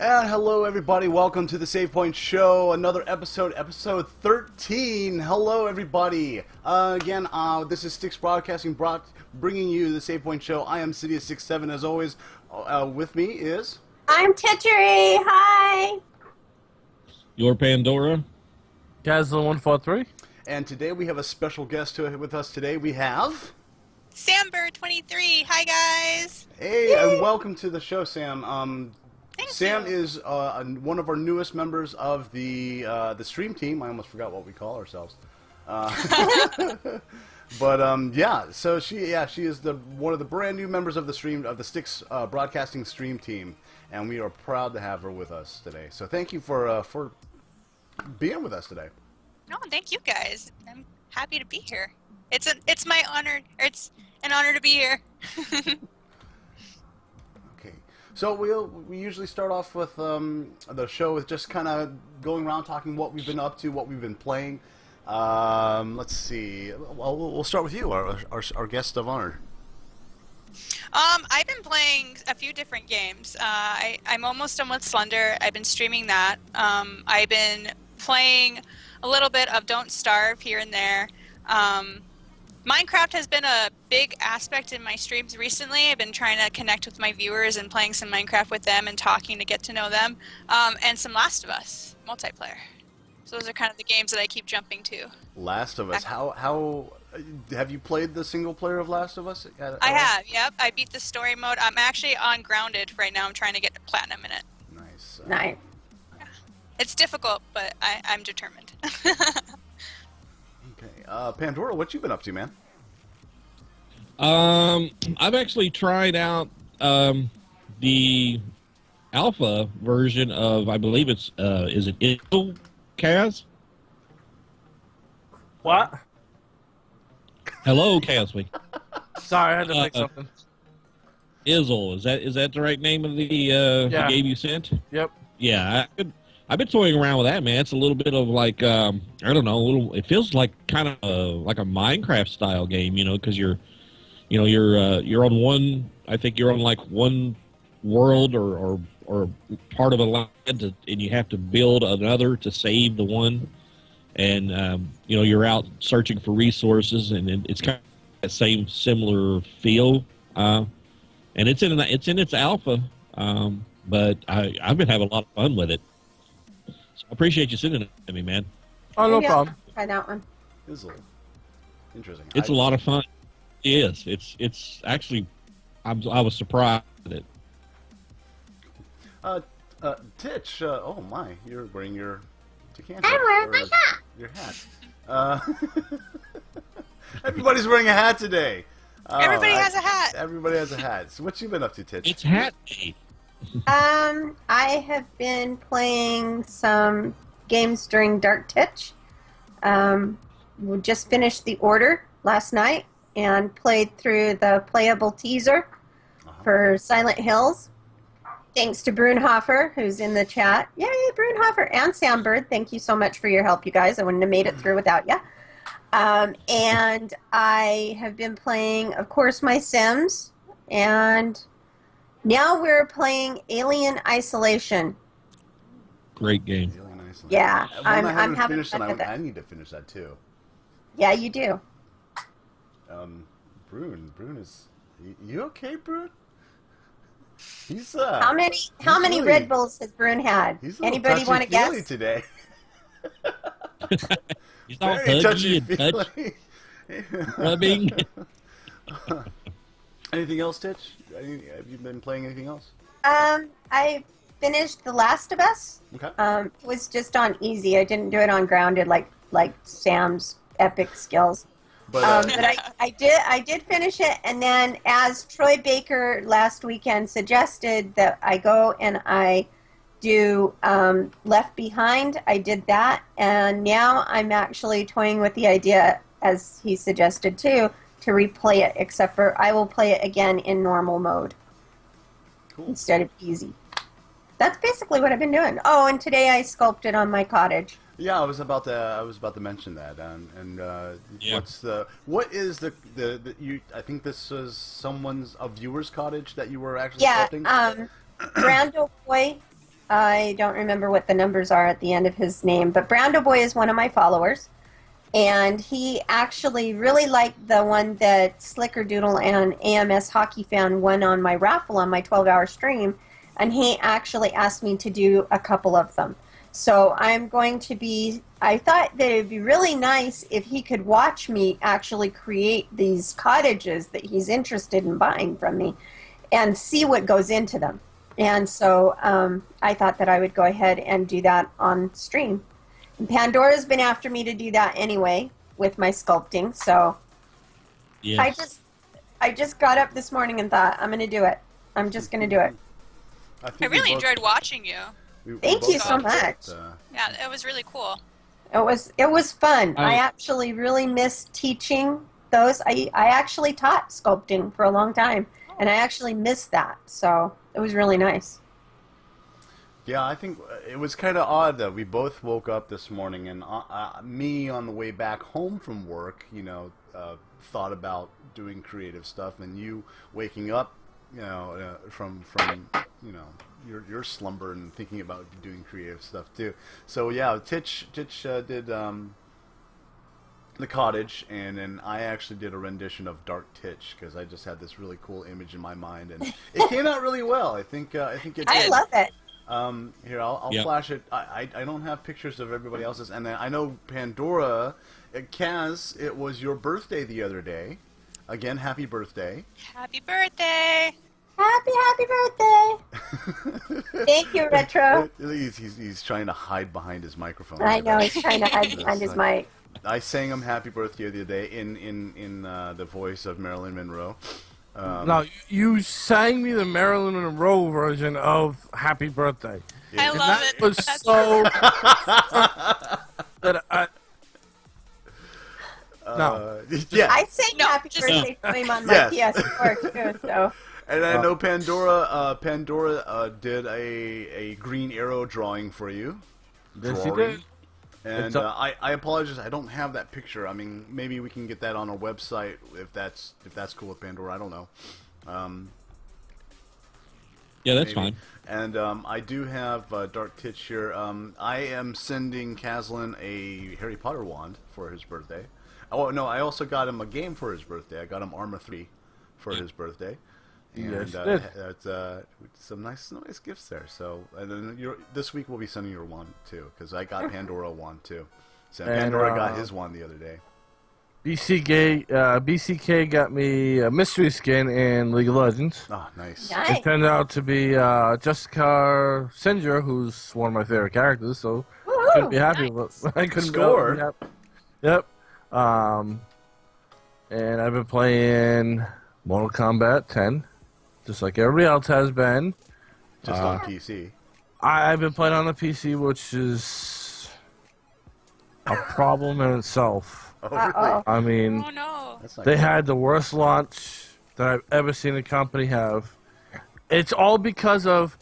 And hello everybody, welcome to the Save Point Show, another episode 13. Hello everybody. Again, this is Styx Broadcasting, bringing you the Save Point Show. I am Sidious67 as always. With me is... I'm Titchery, hi! Your Pandora. Gazla143. And today we have a special guest with us today. We have... Sambird23, hi guys! Hey, Yay. and welcome to the show, Sam. Sam is one of our newest members of the stream team. I almost forgot what we call ourselves. But yeah, so she is one of the brand new members of the Styx Broadcasting stream team, and we are proud to have her with us today. So thank you for being with us today. No, thank you guys. I'm happy to be here. It's my honor. Or it's an honor to be here. Okay, so we usually start off with the show with just kind of going around talking what we've been up to, what we've been playing. Let's see. Well, we'll start with you, our guest of honor. I've been playing a few different games. I'm almost done with Slender. I've been streaming that. I've been playing a little bit of Don't Starve here and there. Minecraft has been a big aspect in my streams recently. I've been trying to connect with my viewers and playing some Minecraft with them and talking to get to know them. And some Last of Us multiplayer. So those are kind of the games that I keep jumping to. Last of Us. How have you played the single player of Last of Us? I have, yep. I beat the story mode. I'm actually on Grounded right now. I'm trying to get to Platinum in it. Nice. Nice. Yeah. It's difficult, but I'm determined. Okay. Pandora, what you been up to, man? I've actually tried out the alpha version of, I believe it's is it Izzle, Kaz? What? Hello, Kazwy. Sorry, I had to fix something. Izzle, is that the right name of the game you sent? Yep. Yeah, I've been toying around with that, man. It's a little bit of like I don't know, it feels like kind of like a Minecraft style game, because you're on one. I think you're on like one world or part of a land, and you have to build another to save the one, and you're out searching for resources, and it's kind of that same similar feel, and it's in its alpha, but I've been having a lot of fun with it. So I appreciate you sending it to me, man. Oh, no Maybe I'll problem. try that one. Izzle. Interesting. It's a lot of fun. It is. It's actually, I was surprised at it. Titch. Oh my, you're wearing your decanter. I'm wearing my hat. Your hat. Everybody's wearing a hat today. Everybody has a hat. Everybody has a hat. So what you been up to, Titch? It's hat day. I have been playing some games during Dark Titch. We just finished The Order last night and played through the playable teaser for Silent Hills. Thanks to Brunhofer, who's in the chat. Yay, Brunhofer and Sambird. Thank you so much for your help, you guys. I wouldn't have made it through without you. And I have been playing, of course, my Sims. And now we're playing Alien Isolation. Great game. Alien Isolation. Yeah, One I'm having finished, fun and with it. I need to finish that too. Yeah, you do. Brune is. You okay, Brune? He's How many really- Red Bulls has Brune had? He's a little Anybody want to touchy-feely guess? today. He's all Very huggy and touchy, touchy-feely. rubbing. Anything else, Titch? Have you been playing anything else? I finished The Last of Us. Okay. It was just on easy. I didn't do it on grounded like Sam's epic skills. But, But I did finish it, and then as Troy Baker last weekend suggested that I go and I do Left Behind, I did that, and now I'm actually toying with the idea, as he suggested too, to replay it, except for I will play it again in normal mode instead of easy. That's basically what I've been doing. Oh, and today I sculpted on my cottage. Yeah, I was about to mention that, Yeah. what is the you? I think this was a viewer's cottage that you were actually Yeah, sculpting. Brando Boy I don't remember what the numbers are at the end of his name, but Brando Boy is one of my followers. And he actually really liked the one that Slickerdoodle and AMS Hockey Fan won on my raffle on my 12-hour stream. And he actually asked me to do a couple of them. So I'm going to be, I thought that it would be really nice if he could watch me actually create these cottages that he's interested in buying from me and see what goes into them. And so I thought that I would go ahead and do that on stream. And Pandora's been after me to do that anyway with my sculpting. So Yes. I just got up this morning and thought, I'm going to do it. I'm just going to do it. I really enjoyed watching you. Thank you so much. Yeah, it was really cool. It was fun. I actually really miss teaching those. I actually taught sculpting for a long time, and I actually missed that. So it was really nice. Yeah, I think it was kind of odd that we both woke up this morning, and me on the way back home from work, thought about doing creative stuff, and you waking up, from your slumber and thinking about doing creative stuff too. So yeah, Titch did the cottage, and then I actually did a rendition of Dark Titch because I just had this really cool image in my mind, and it came out really well. I think it did. I love it. Here, I'll flash it. I don't have pictures of everybody else's, and then I know Pandora, Kaz, it was your birthday the other day. Again, happy birthday. Happy birthday! Happy birthday! Thank you, Retro. He's trying to hide behind his microphone. I know, he's trying to hide behind his mic. I sang him happy birthday the other day in the voice of Marilyn Monroe. No, you sang me the Marilyn Monroe version of Happy Birthday. I And love that it. was That's so that I no. Yeah. I sang No, happy just- birthday to him on my Yes. PS4 too, so. And I know Pandora did a green arrow drawing for you. Yes, he did. And It's a- I apologize, I don't have that picture. I mean, maybe we can get that on our website if that's cool with Pandora. I don't know. Yeah, that's Maybe. fine. And I do have Dark Titch here. I am sending Caslin a Harry Potter wand for his birthday. Oh no, I also got him a game for his birthday. I got him Arma 3 for his birthday. And Yes, you did. that's some nice gifts there. So, and then this week we'll be sending your one too, because I got Pandora one too. So And, Pandora got his one the other day. BCK got me a mystery skin in League of Legends. Oh, nice. Nice. It turned out to be Jessica Singer, who's one of my favorite characters. So couldn't be happy with I couldn't Score. Be happy. Yep. And I've been playing Mortal Kombat 10, just like everybody else has been. Just on PC. I've been playing on the PC, which is a problem in itself. Oh, really? Uh-oh. I mean, Oh no! That's not they good. had the worst launch that I've ever seen a company have. It's all because of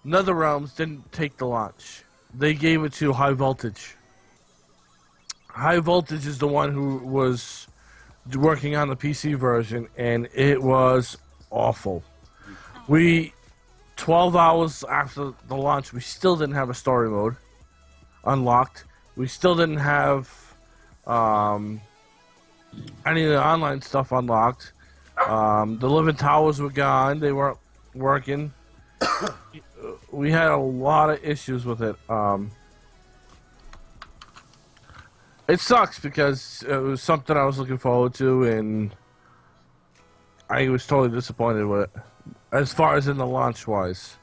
NetherRealms didn't take the launch. They gave it to High Voltage. High Voltage is the one who was working on the PC version, and it was awful. 12 hours after the launch, we still didn't have a story mode unlocked. We still didn't have any of the online stuff unlocked. The living towers were gone. They weren't working. We had a lot of issues with it. It sucks because it was something I was looking forward to, and I was totally disappointed with it. As far as in the launch-wise.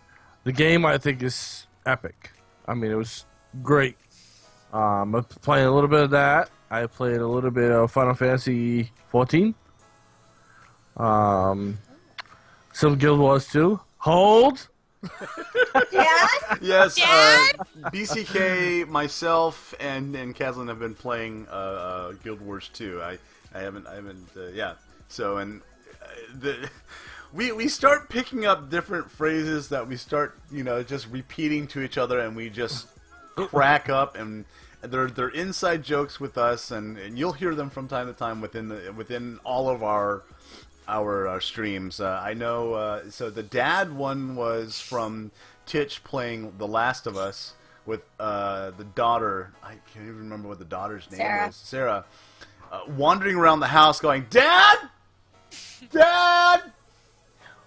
The game, I think, is epic. I mean, it was great. I'm playing a little bit of that. I played a little bit of Final Fantasy 14. Some Guild Wars 2. Hold! Yeah? Yes, Dad? BCK, myself, and Caslin have been playing Guild Wars 2. I haven't, yeah. So, and we start picking up different phrases that we start, just repeating to each other, and we just crack up, and they're inside jokes with us, and you'll hear them from time to time within all of our our streams. I know. So the dad one was from Titch playing The Last of Us with the daughter. I can't even remember what the daughter's name Sarah. was. Sarah. Wandering around the house, going, "Dad, Dad,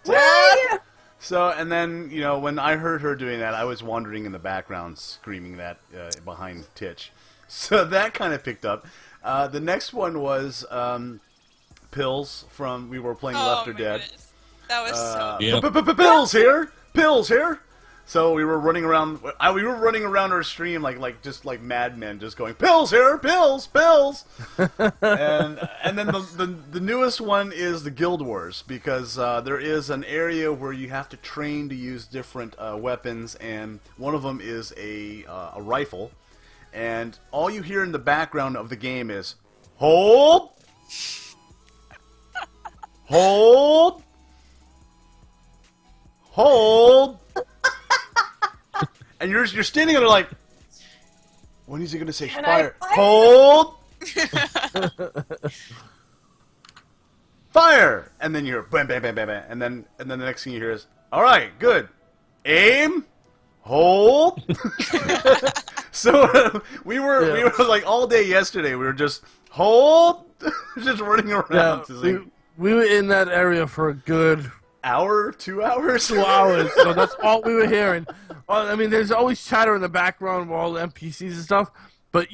Where are Dad." you? So, and then, you know, when I heard her doing that, I was wandering in the background screaming that behind Titch. So that kind of picked up. The next one was Pills from, we were playing Left 4 my Dead. goodness. That was so. Yeah. Pills here! Pills here! So we were running around, our stream like just like madmen, just going, "Pills here! Pills! Pills!" and then the newest one is the Guild Wars, because there is an area where you have to train to use different weapons, and one of them is a rifle, and all you hear in the background of the game is hold, hold, hold. And you're standing there like, when is he going to say Can fire? I fire? Hold! Fire! And then you hear bam, bam, bam, bam, bam. And then the next thing you hear is, all right, good. Aim. Hold. So we were like all day yesterday. We were just hold, just running around. Yeah, we were in that area for a good Hour, 2 hours, 2 hours. So that's all we were hearing. I mean, there's always chatter in the background of all the NPCs and stuff, but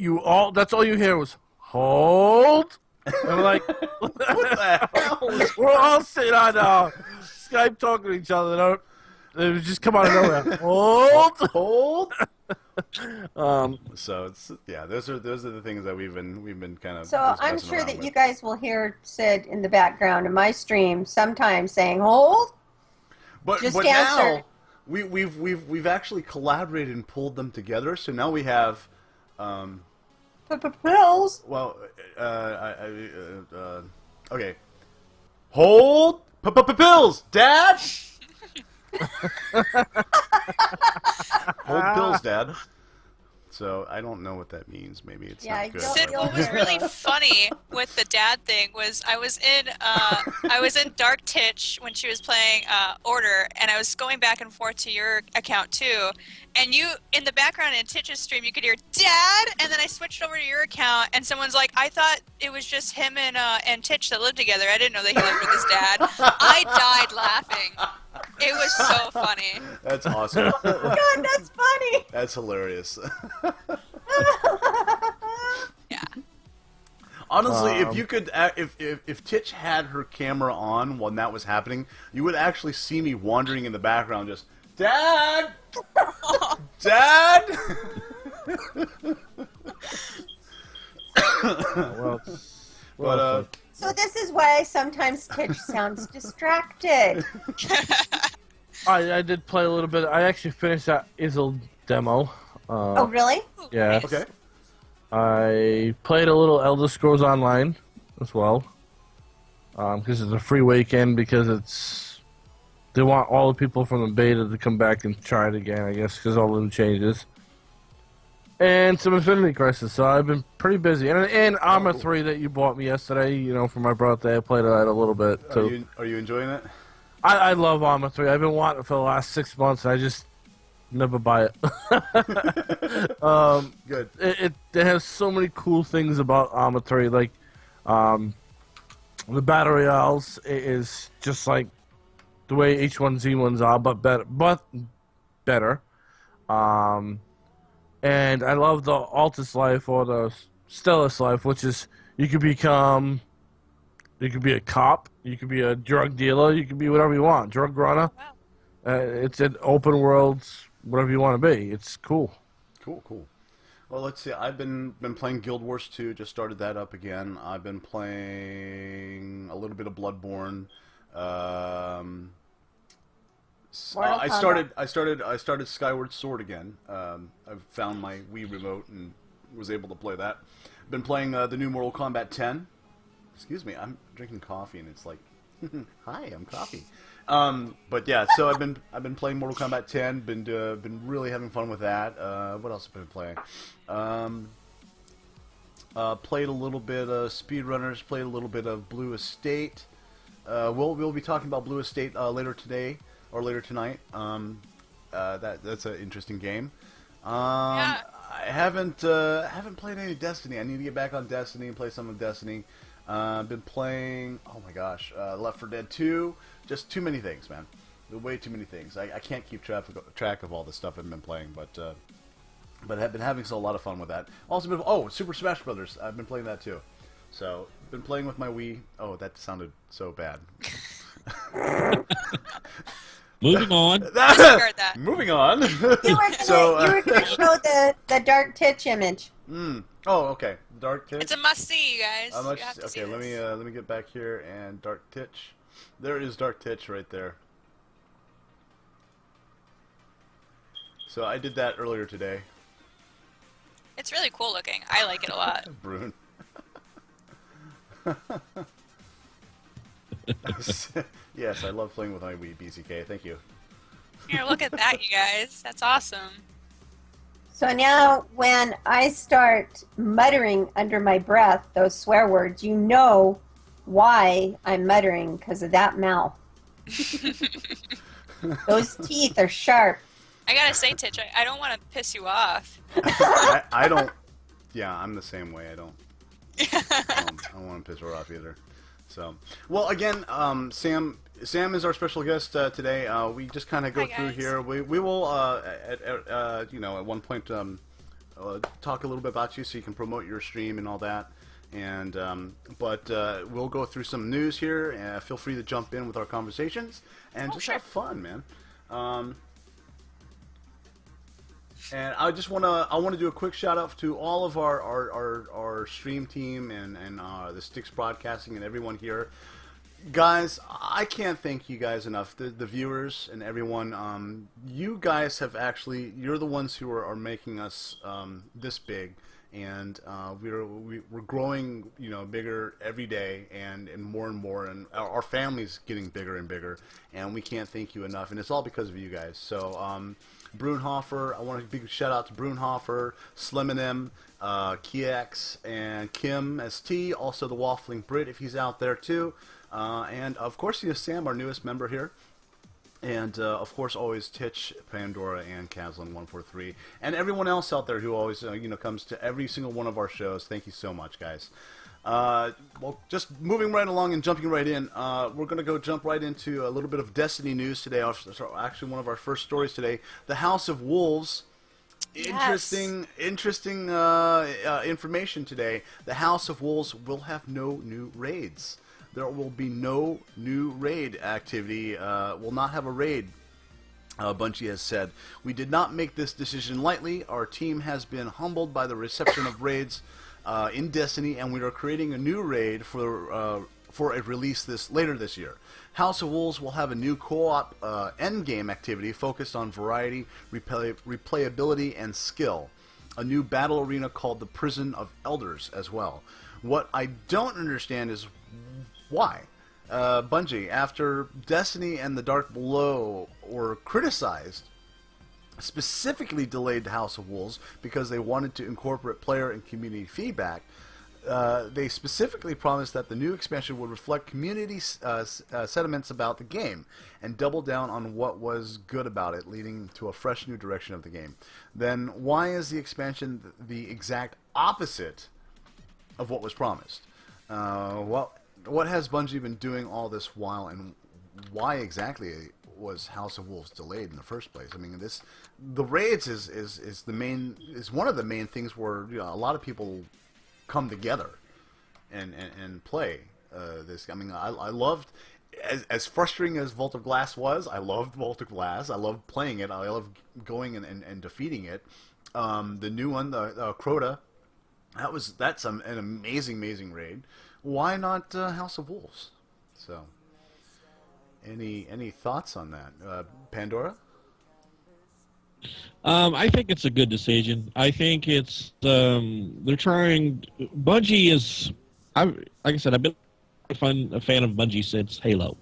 that's all you hear was hold. And we're like, What the hell? we're all sitting on Skype talking to each other. It would just come out of nowhere. Hold. Hold. Um, So it's, yeah, those are the things that we've been kind of. So just I'm messing sure around that with. you guys will hear Sid in the background in my stream sometimes saying "hold." But just but answer. now we've actually collaborated and pulled them together. So now we have, Pills. well, okay, hold pills, Dad. Hold pills, Dad. So I don't know what that means. Maybe it's Yeah, not good. Sid, You'll what was hear really it. funny with the dad thing was I was in Dark Titch when she was playing Order, and I was going back and forth to your account too. And you, in the background in Titch's stream, you could hear "Dad," and then I switched over to your account, and someone's like, "I thought it was just him and Titch that lived together. I didn't know that he lived with his dad." I died laughing. It was so funny. That's awesome. God, that's funny. That's hilarious. Yeah. Honestly, if you could, if Titch had her camera on when that was happening, you would actually see me wandering in the background, just Dad, Dad. But So this is why sometimes Titch sounds distracted. I did play a little bit. I actually finished that Izzle demo. Oh, really? Yeah. okay, I played a little Elder Scrolls Online as well. Because it's a free weekend, because they want all the people from the beta to come back and try it again, I guess, because all the new changes. And some Infinity Crisis, so I've been pretty busy. And Armor 3 that you bought me yesterday, for my birthday, I played that a little bit. So are you enjoying it? I love Armor 3. I've been wanting it for the last 6 months, and I just never buy it. Good. It has so many cool things about Armor 3, like the Battle Royales is just like the way H1Z1s are, but better. And I love the Altus life or the Stellus life, which is you could be a cop, you could be a drug dealer, you could be whatever you want, drug runner. Wow. It's an open world, whatever you want to be. It's cool. Cool. Well, let's see. I've been playing Guild Wars 2. Just started that up again. I've been playing a little bit of Bloodborne. Mortal I Kombat. started Skyward Sword again. I've found my Wii remote and was able to play that. Been playing the new Mortal Kombat 10. Excuse me, I'm drinking coffee and it's like, hi, I'm coffee. But yeah, so I've been playing Mortal Kombat 10. Been really having fun with that. What else have I been playing? Played a little bit of Speedrunners. Played a little bit of Blue Estate. We'll be talking about Blue Estate later today or later tonight. That's an interesting game. Yeah. I haven't played any Destiny. I need to get back on Destiny and play some of Destiny. I've been playing, oh my gosh, Left 4 Dead 2. Just too many things, man. Way too many things. I can't keep track of all the stuff I've been playing, but I've been having a lot of fun with that. Also, Super Smash Brothers. I've been playing that too. So, been playing with my Wii. Oh, that sounded so bad. Moving on. Disregard that. Moving on. You were gonna show the Dark Titch image. Oh, okay. Dark Titch. It's a must-see, you guys. You have to see Okay, this. let me get back here and Dark Titch. There is Dark Titch right there. So I did that earlier today. It's really cool looking. I like it a lot. Brune. Yes, I love playing with my Wii BCK. Thank you. Here, look at that, you guys. That's awesome. So now when I start muttering under my breath those swear words, you know why I'm muttering, because of that mouth. Those teeth are sharp. I gotta say, Titch, I don't want to piss you off. I don't. Yeah, I'm the same way. I don't want to piss her off either. So, well, again, Sam is our special guest today. We just kind of go Hi, through guys. here. We will, at one point, talk a little bit about you so you can promote your stream and all that. And but we'll go through some news here. Feel free to jump in with our conversations and just sure. have fun, man. And I just want to do a quick shout out to all of our stream team and the Sticks Broadcasting and everyone here. Guys, I can't thank you guys enough. The viewers and everyone, you guys have actually, you're the ones who are making us this big, and we're growing, bigger every day and more, and our family's getting bigger and bigger, and we can't thank you enough, and it's all because of you guys. So Brunhofer, I want a big shout out to Brunhofer, Slim and M, Kiex, and Kim ST, also the Waffling Brit if he's out there too, and of course Sam, our newest member here, and of course always Titch, Pandora, and Kazlin143, and everyone else out there who always comes to every single one of our shows. Thank you so much, guys. Well, just moving right along and jumping right in, we're going to jump right into a little bit of Destiny news today. Actually, one of our first stories today, the House of Wolves. Yes. Interesting information today. The House of Wolves will have no new raids. There will be no new raid activity. Will not have a raid. Bungie has said, "We did not make this decision lightly. Our team has been humbled by the reception of raids in Destiny, and we are creating a new raid for a release later this year. House of Wolves will have a new co-op endgame activity focused on variety, replayability, and skill. A new battle arena called the Prison of Elders as well. What I don't understand is why Bungie, after Destiny and the Dark Below were criticized, specifically delayed House of Wolves because they wanted to incorporate player and community feedback. They specifically promised that the new expansion would reflect community sentiments about the game and double down on what was good about it, leading to a fresh new direction of the game. Then why is the expansion the exact opposite of what was promised? Well, what has Bungie been doing all this while, and why exactly was House of Wolves delayed in the first place? I mean, the raids is one of the main things where a lot of people come together and play this. I mean, I loved, as frustrating as Vault of Glass was, I loved Vault of Glass. I loved playing it. I loved going and defeating it. The new one, the Crota, that's an amazing raid. Why not House of Wolves? So, any thoughts on that, Pandora? I think it's a good decision. I think it's they're trying. Bungie is, like I said, I've been a fan of Bungie since Halo,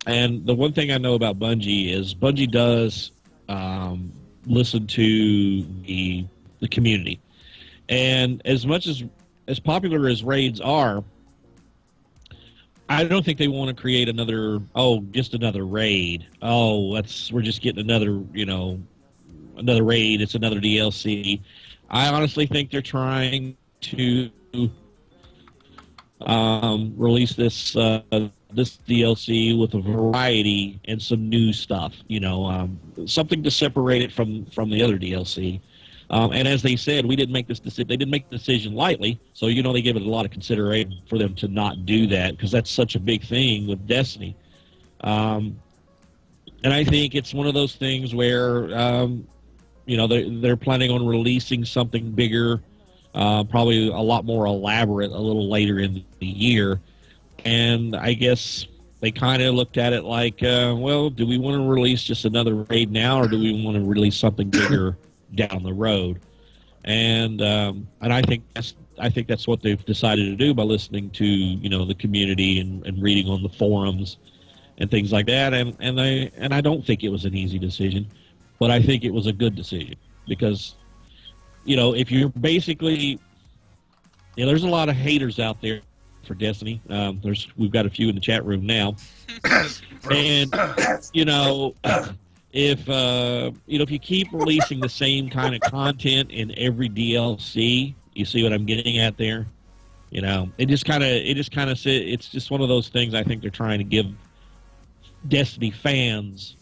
and the one thing I know about Bungie is Bungie does listen to the community, and as much as popular as raids are, I don't think they want to create just another raid. We're just getting another raid. It's another DLC. I honestly think they're trying to release this DLC with a variety and some new stuff. Something to separate it from the other DLC. And as they said, we didn't make this decision. They didn't make the decision lightly, so they gave it a lot of consideration for them to not do that because that's such a big thing with Destiny. And I think it's one of those things where they're planning on releasing something bigger, probably a lot more elaborate, a little later in the year. And I guess they kind of looked at it like, do we want to release just another raid now, or do we want to release something bigger down the road? And I think that's what they've decided to do by listening to the community and reading on the forums and things like that. And I don't think it was an easy decision, but I think it was a good decision because if you're basically there's a lot of haters out there for Destiny. We've got a few in the chat room now, and if you keep releasing the same kind of content in every DLC, you see what I'm getting at there. It's just one of those things. I think they're trying to give Destiny fans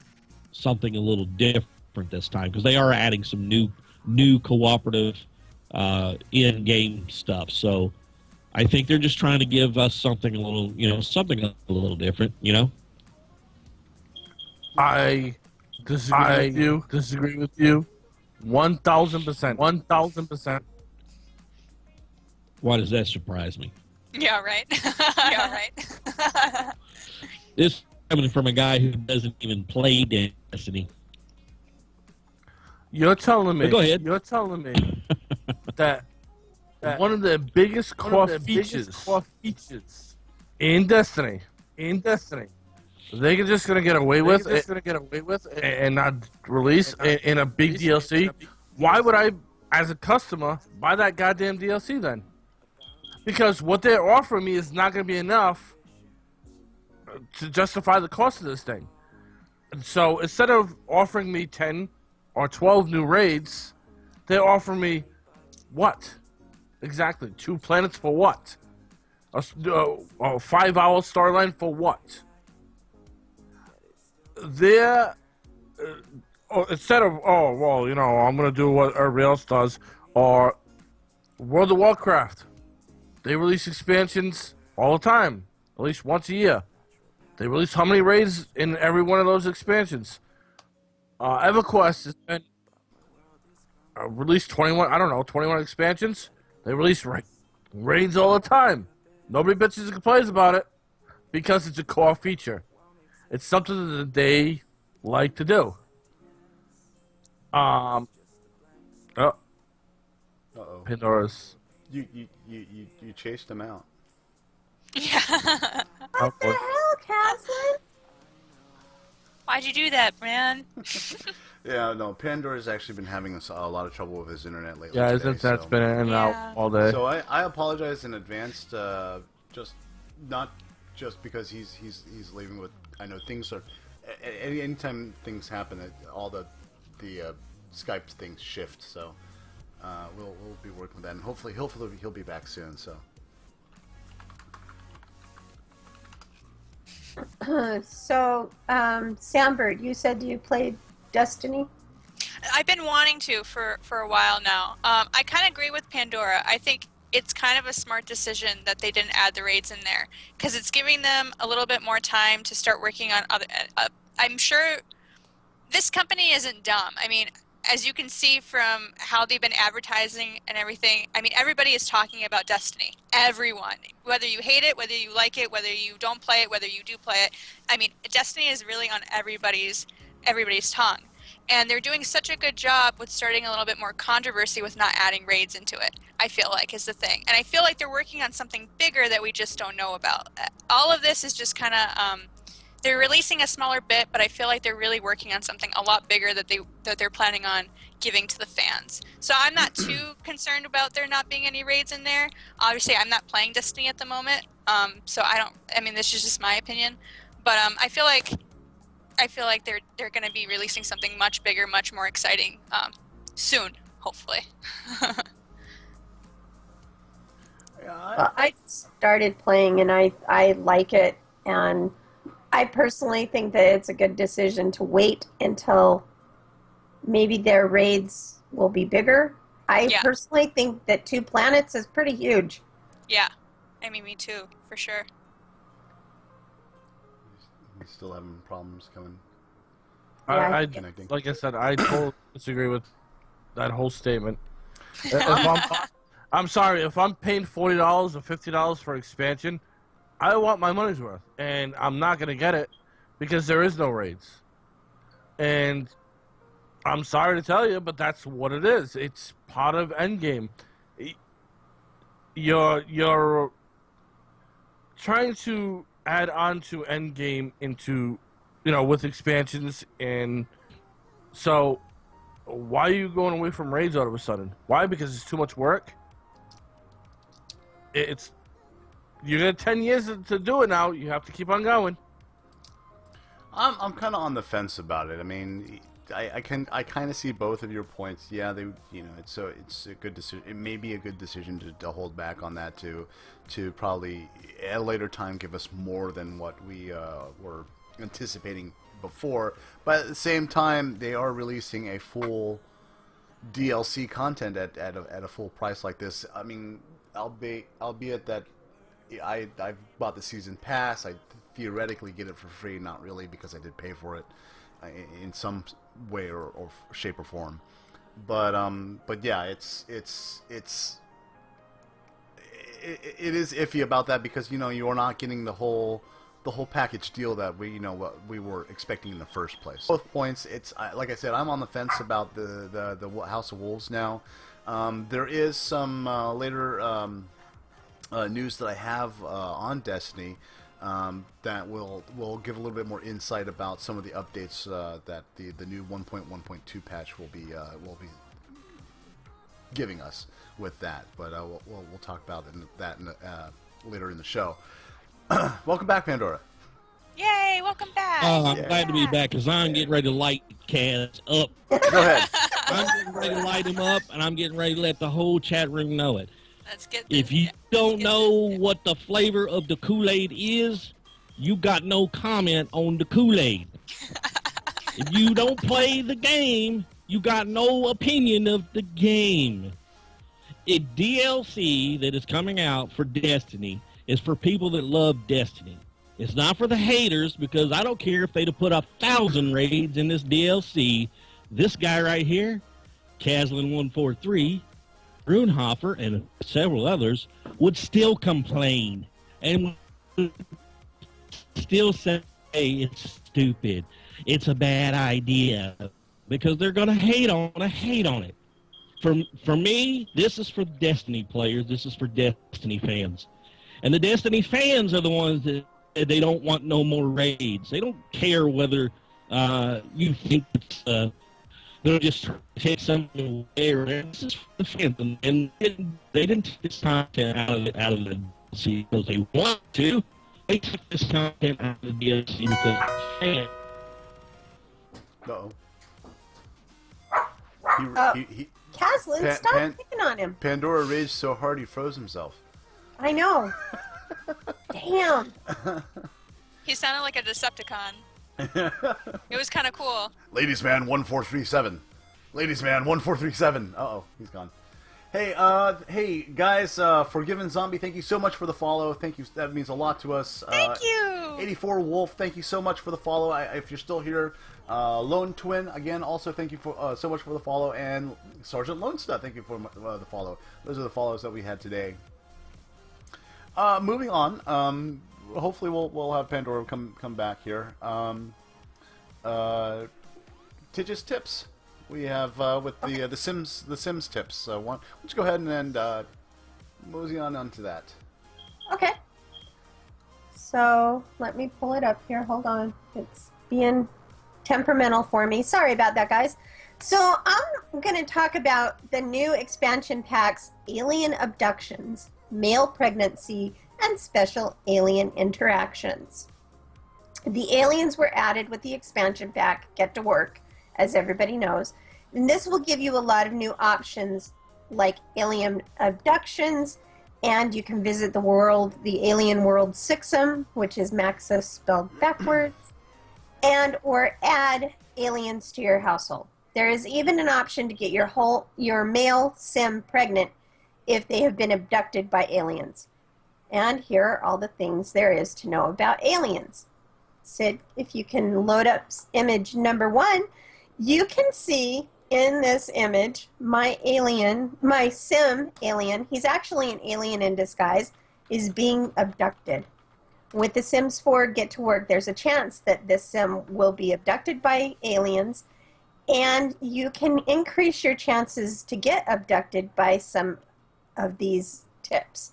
something a little different this time because they are adding some new cooperative in-game stuff. So I think they're just trying to give us something a little different. I disagree with you 1,000%. 1,000%. Why does that surprise me? Yeah, right. Yeah, right. This coming from a guy who doesn't even play Destiny. You're telling me. Go ahead. You're telling me that one of the biggest core features in Destiny, they're just gonna get away with it and not release in a big DLC. Why would I, as a customer, buy that goddamn DLC then? Because what they're offering me is not gonna be enough to justify the cost of this thing. And so instead of offering me 10 or 12 new raids, they're offering me what? Exactly. 2 planets for what? A 5-hour storyline for what? They're instead of I'm gonna do what everybody else does, or World of Warcraft. They release expansions all the time, at least once a year. They release how many raids in every one of those expansions? EverQuest has been released 21 expansions. They release raids all the time. Nobody bitches and complains about it because it's a core feature. It's something that they like to do. Pandora's. You chased him out. Yeah. What the hell, Caslin? Why'd you do that, man? Yeah, no, Pandora's actually been having a lot of trouble with his internet lately. Yeah, today, his internet's been in and out all day. So I apologize in advance. Not just because he's leaving with. I know things are. Anytime things happen, all the Skype things shift. So we'll be working with that, and hopefully he'll be back soon. So. So, Sambird, you said you played Destiny? I've been wanting to for a while now. I kind of agree with Pandora. I think it's kind of a smart decision that they didn't add the raids in there because it's giving them a little bit more time to start working on other. I'm sure this company isn't dumb. I mean, as you can see from how they've been advertising and everything, I mean, everybody is talking about Destiny. Everyone. Whether you hate it, whether you like it, whether you don't play it, whether you do play it. I mean, Destiny is really on everybody's tongue. And they're doing such a good job with starting a little bit more controversy with not adding raids into it, I feel like, is the thing. And I feel like they're working on something bigger that we just don't know about. All of this is just kind of... they're releasing a smaller bit, but I feel like they're really working on something a lot bigger that they're planning on giving to the fans. So I'm not too concerned about there not being any raids in there. Obviously, I'm not playing Destiny at the moment, So I mean, this is just my opinion, but I feel like they're going to be releasing something much bigger, much more exciting soon, hopefully. Well, I started playing and I like it, and I personally think that it's a good decision to wait until maybe their raids will be bigger. I personally think that 2 planets is pretty huge. Yeah, I mean, me too, for sure. You still having problems coming? I Connecting. like I said, I totally disagree with that whole statement. I'm sorry, if I'm paying $40 or $50 for expansion, I want my money's worth, and I'm not gonna get it because there is no raids. And I'm sorry to tell you, but that's what it is. It's part of Endgame. You're trying to add on to Endgame into, with expansions, and so why are you going away from raids all of a sudden? Why? Because it's too much work? You got 10 years to do it now. You have to keep on going. I'm kind of on the fence about it. I mean, I kind of see both of your points. Yeah, it's a good decision. It may be a good decision to hold back on that to probably at a later time give us more than what we were anticipating before. But at the same time, they are releasing a full DLC content at a full price like this. I mean, albeit that I've bought the season pass. I theoretically get it for free, not really, because I did pay for it in some way or shape or form. But yeah, it is iffy about that because you're not getting the whole package deal that what we were expecting in the first place. Both points, like I said, I'm on the fence about the House of Wolves now. There is some later news that I have on Destiny that will give a little bit more insight about some of the updates that the new 1.1.2 patch will be giving us with that. But we'll talk about that later in the show. Welcome back, Pandora. Yay! Welcome back. I'm glad to be back because I'm getting ready to light Kaz up. Go ahead. I'm getting ready to light him up, and I'm getting ready to let the whole chat room know it. Let's get this. If you don't know what the flavor of the Kool-Aid is, you got no comment on the Kool-Aid. If you don't play the game, you got no opinion of the game. A DLC that is coming out for Destiny is for people that love Destiny. It's not for the haters, because I don't care if they'd have put 1,000 raids in this DLC. This guy right here, Caslin143, Brunhofer, and several others would still complain and would still say it's stupid. It's a bad idea, because they're going to hate on it. For me, this is for Destiny players. This is for Destiny fans. And the Destiny fans are the ones that they don't want no more raids. They don't care whether you think it's they'll just take something away. Or this is for the fans, and they didn't take this content out of the DLC because they want to. They took this content out of the DLC because fans. Uh-oh. He Caslin, stop picking on him. Pandora raged so hard he froze himself. I know. Damn. He sounded like a Decepticon. It was kind of cool. Ladies man 1437. Ladies man 1437. Uh-oh, he's gone. Hey, hey guys, Forgiven Zombie, thank you so much for the follow. Thank you. That means a lot to us. Thank you. 84 Wolf, thank you so much for the follow. If you're still here, Lone Twin, again, also thank you for so much for the follow, and Sergeant Lone Stud, thank you for the follow. Those are the follows that we had today. Moving on. Hopefully we'll have Pandora come back here. Tidge's tips. We have with the Sims tips. Let's go ahead and mosey on to that. Okay. So let me pull it up here. Hold on. It's being temperamental for me. Sorry about that, guys. So I'm going to talk about the new expansion packs: Alien Abductions, Male Pregnancy, and special alien interactions. The aliens were added with the expansion pack, Get to Work, as everybody knows. And this will give you a lot of new options like alien abductions, and you can visit the alien world Sixum, which is Maxis spelled backwards, and or add aliens to your household. There is even an option to get your male sim pregnant if they have been abducted by aliens. And here are all the things there is to know about aliens. Sid, if you can load up image number 1, you can see in this image my sim alien, he's actually an alien in disguise, is being abducted. With the Sims 4 Get to Work, there's a chance that this sim will be abducted by aliens, and you can increase your chances to get abducted by some of these tips.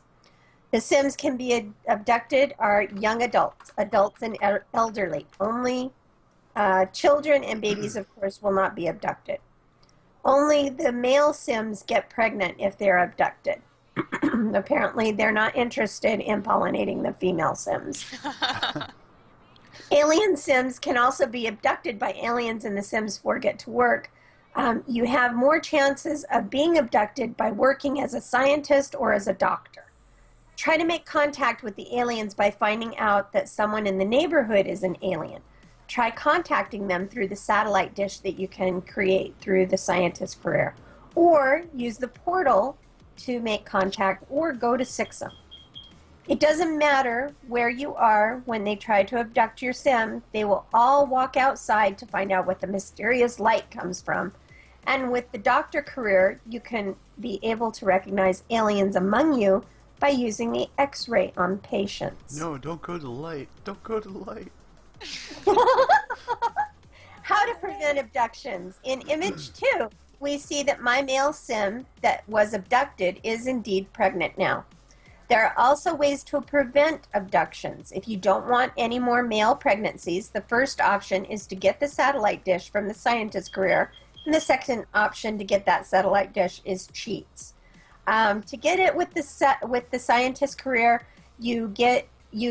The Sims can be abducted are young adults and elderly. Only children and babies, of course, will not be abducted. Only the male Sims get pregnant if they're abducted. Apparently, they're not interested in pollinating the female Sims. Alien Sims can also be abducted by aliens in the Sims 4 Get to Work. You have more chances of being abducted by working as a scientist or as a doctor. Try to make contact with the aliens by finding out that someone in the neighborhood is an alien. Try contacting them through the satellite dish that you can create through the scientist career. Or use the portal to make contact, or go to Sixum. It doesn't matter where you are when they try to abduct your sim. They will all walk outside to find out what the mysterious light comes from. And with the doctor career, you can be able to recognize aliens among you by using the X-ray on patients. No, don't go to the light. Don't go to the light. How to prevent abductions. In image 2, we see that my male sim that was abducted is indeed pregnant now. There are also ways to prevent abductions. If you don't want any more male pregnancies, the first option is to get the satellite dish from the scientist career, and the second option to get that satellite dish is cheats. To get it with the scientist career, you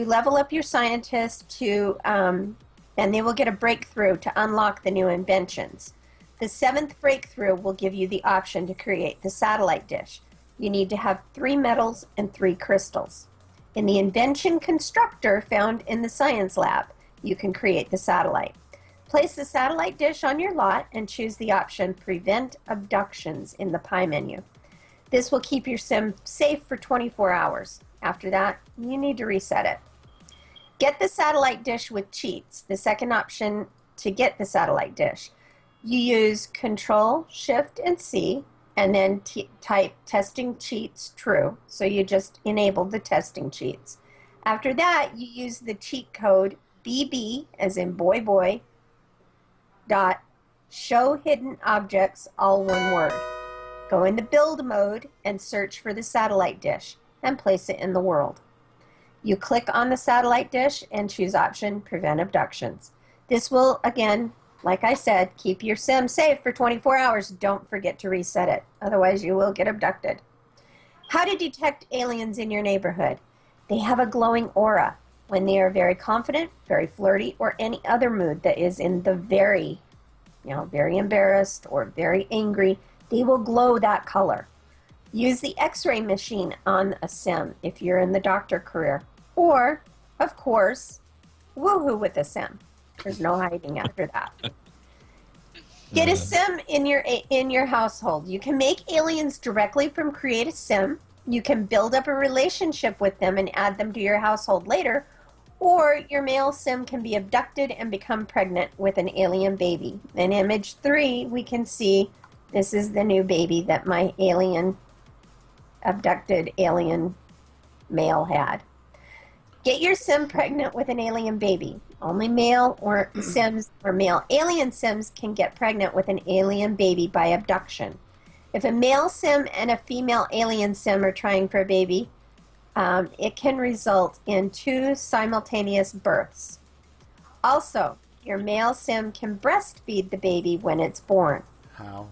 level up your scientist to, and they will get a breakthrough to unlock the new inventions. The 7th breakthrough will give you the option to create the satellite dish. You need to have 3 metals and 3 crystals. In the invention constructor found in the science lab, you can create the satellite. Place the satellite dish on your lot and choose the option Prevent Abductions in the pie menu. This will keep your sim safe for 24 hours. After that, you need to reset it. Get the satellite dish with cheats, the second option to get the satellite dish. You use Control, Shift, and C, and then type testing cheats true. So you just enabled the testing cheats. After that, you use the cheat code BB, as in boy, dot show hidden objects, all one word. Go into build mode and search for the satellite dish and place it in the world. You click on the satellite dish and choose option Prevent Abductions. This will, again, like I said, keep your sim safe for 24 hours. Don't forget to reset it. Otherwise, you will get abducted. How to detect aliens in your neighborhood. They have a glowing aura. When they are very confident, very flirty, or any other mood that is in the very embarrassed or very angry, they will glow that color. Use the X-ray machine on a sim if you're in the doctor career. Or, of course, woohoo with a sim. There's no hiding after that. Get a sim in your household. You can make aliens directly from Create a Sim. You can build up a relationship with them and add them to your household later. Or your male sim can be abducted and become pregnant with an alien baby. In image 3, we can see this is the new baby that my abducted alien male had. Get your sim pregnant with an alien baby. Only male or sims or male alien sims can get pregnant with an alien baby by abduction. If a male sim and a female alien sim are trying for a baby, it can result in 2 simultaneous births. Also, your male sim can breastfeed the baby when it's born. How?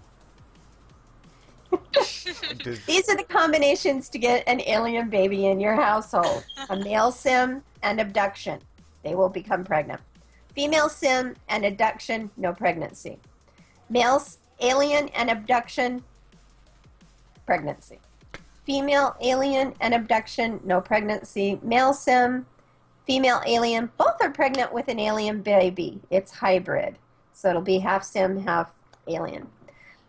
These are the combinations to get an alien baby in your household. A male sim and abduction. They will become pregnant. Female sim and abduction, no pregnancy. Male alien and abduction, pregnancy. Female alien and abduction, no pregnancy. Male sim, female alien, both are pregnant with an alien baby. It's hybrid. So it'll be half sim, half alien.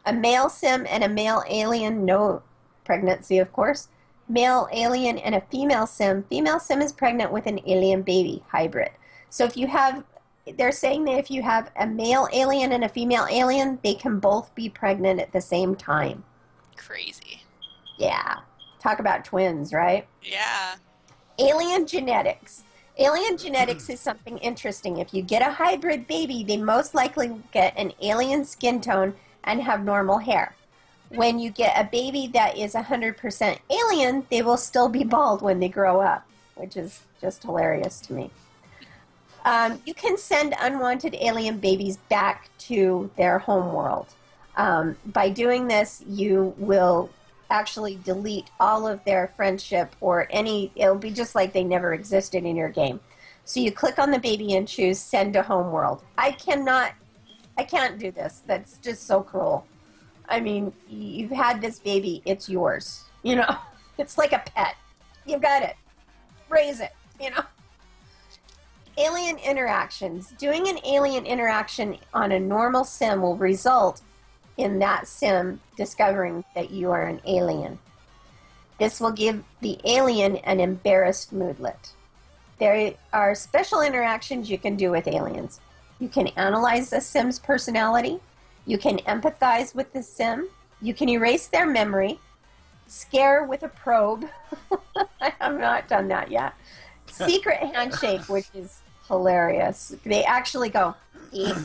A male sim and a male alien, no pregnancy, of course. Male alien and a female sim. Female sim is pregnant with an alien baby, hybrid. So if you have, they're saying that if you have a male alien and a female alien, they can both be pregnant at the same time. Crazy. Yeah. Talk about twins, right? Yeah. Alien genetics. Alien genetics is something interesting. If you get a hybrid baby, they most likely get an alien skin tone and have normal hair. When you get a baby that is 100% alien, they will still be bald when they grow up, which is just hilarious to me. You can send unwanted alien babies back to their home world. By doing this, you will actually delete all of their friendship or it'll be just like they never existed in your game. So you click on the baby and choose send to home world. I can't do this. That's just so cruel. I mean, you've had this baby, it's yours. You know, it's like a pet. You've got it. Raise it, you know. Alien interactions. Doing an alien interaction on a normal sim will result in that sim discovering that you are an alien. This will give the alien an embarrassed moodlet. There are special interactions you can do with aliens. You can analyze the sim's personality. You can empathize with the sim. You can erase their memory. Scare with a probe. I have not done that yet. Secret handshake, which is hilarious. They actually go, eat.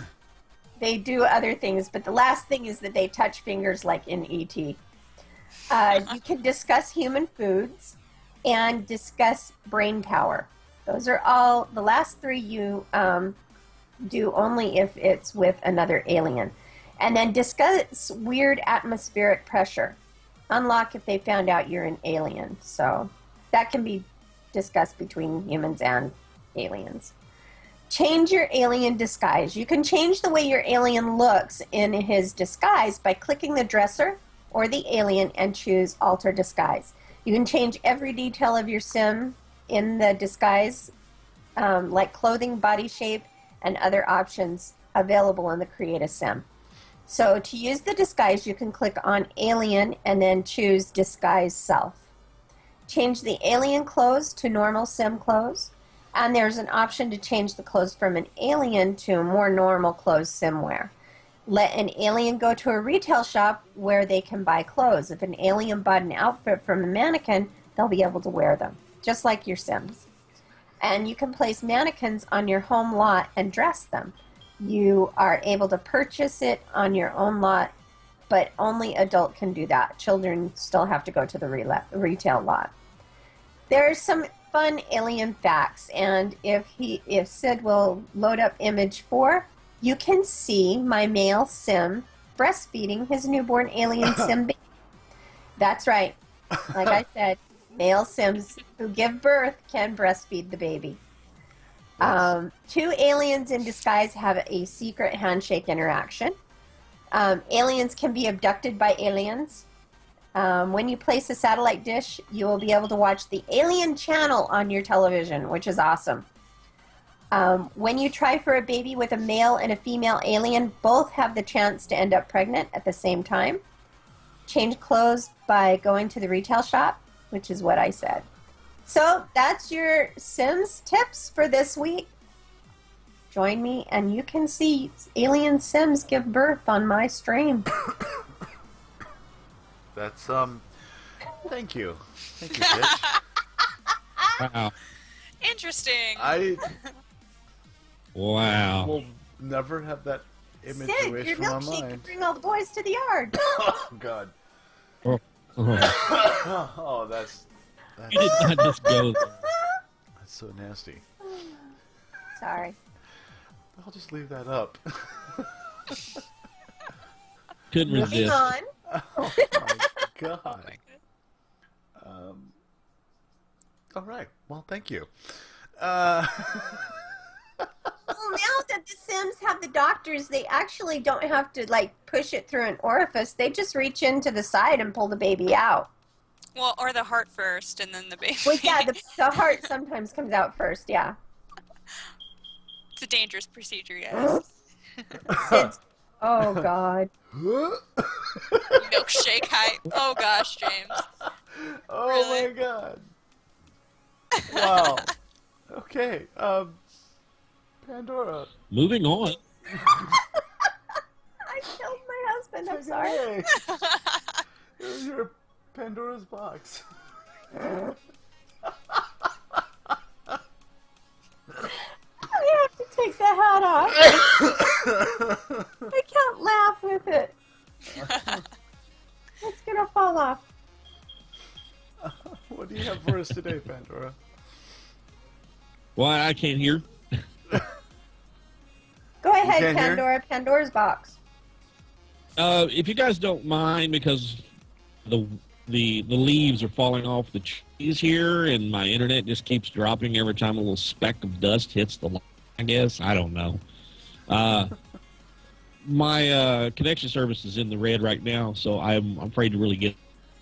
They do other things, but the last thing is that they touch fingers like in E.T. You can discuss human foods and discuss brain power. Those are all, the last three you do only if it's with another alien. And then discuss weird atmospheric pressure. Unlock if they found out you're an alien. So that can be discussed between humans and aliens. Change your alien disguise. You can change the way your alien looks in his disguise by clicking the dresser or the alien and choose alter disguise. You can change every detail of your sim in the disguise, like clothing, body shape, and other options available in the Create a Sim. So to use the disguise, you can click on Alien and then choose Disguise Self. Change the alien clothes to normal sim clothes. And there's an option to change the clothes from an alien to more normal clothes sim wear. Let an alien go to a retail shop where they can buy clothes. If an alien bought an outfit from a mannequin, they'll be able to wear them, just like your sims. And you can place mannequins on your home lot and dress them. You are able to purchase it on your own lot, but only adult can do that. Children still have to go to the retail lot. There's some fun alien facts, and if Sid will load up image 4, you can see my male sim breastfeeding his newborn alien sim baby. That's right. Like I said, male sims who give birth can breastfeed the baby. Yes. 2 aliens in disguise have a secret handshake interaction. Aliens can be abducted by aliens. When you place a satellite dish, you will be able to watch the alien channel on your television, which is awesome. When you try for a baby with a male and a female alien, both have the chance to end up pregnant at the same time. Change clothes by going to the retail shop, which is what I said. So that's your Sims tips for this week. Join me and you can see alien Sims give birth on my stream. That's thank you, Tish. Wow. Interesting. I Wow. will never have that image Sid, erased your from my milkshake can mind. bring all the boys to the yard. Oh God. Oh, oh. Oh, that's You did not just go there. that's so nasty. Sorry. I'll just leave that up. Couldn't Moving resist. on. Oh, my God. Oh my God. All right. Well, thank you. Well, now that the Sims have the doctors, they actually don't have to like push it through an orifice. They just reach into the side and pull the baby out. Well, or the heart first, and then the baby. Well, yeah, the heart sometimes comes out first. Yeah. It's a dangerous procedure, yes. Oh God. Milkshake hype. Oh gosh, James. Oh Really? my God. Wow. Okay. Pandora. Moving on. I killed my husband. I'm Take it sorry. away. Here's your Pandora's box. I have to take the hat off. I can't laugh with it. It's gonna fall off. What do you have for us today, Pandora? Well, I can't hear. Go ahead, can't hear? Pandora. Pandora's box. If you guys don't mind, because the leaves are falling off the trees here, and my internet just keeps dropping every time a little speck of dust hits the line, I guess. I don't know. My connection service is in the red right now, so I'm afraid to really get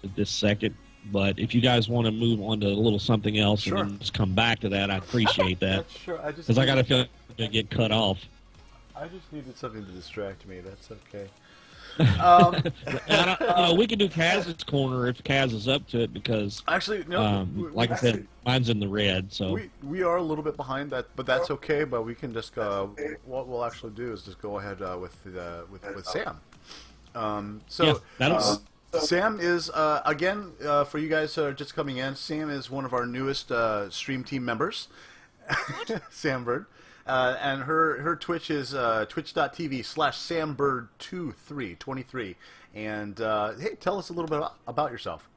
it this second. But if you guys want to move on to a little something else Sure. and then just come back to that, I appreciate that. Sure. Because I got to feel like I'm going to get cut off. I just needed something to distract me. That's okay. And we can do Kaz's corner if Kaz is up to it, because, Actually, no. like I said, mine's in the red. So we are a little bit behind that, but that's okay. But we can just what we'll actually do is just go ahead with Sam. yeah, that'll. Sam is again for you guys who are just coming in. Sam is one of our newest stream team members, Sambird, and her Twitch is twitch.tv/Sambird23. And hey, tell us a little bit about yourself.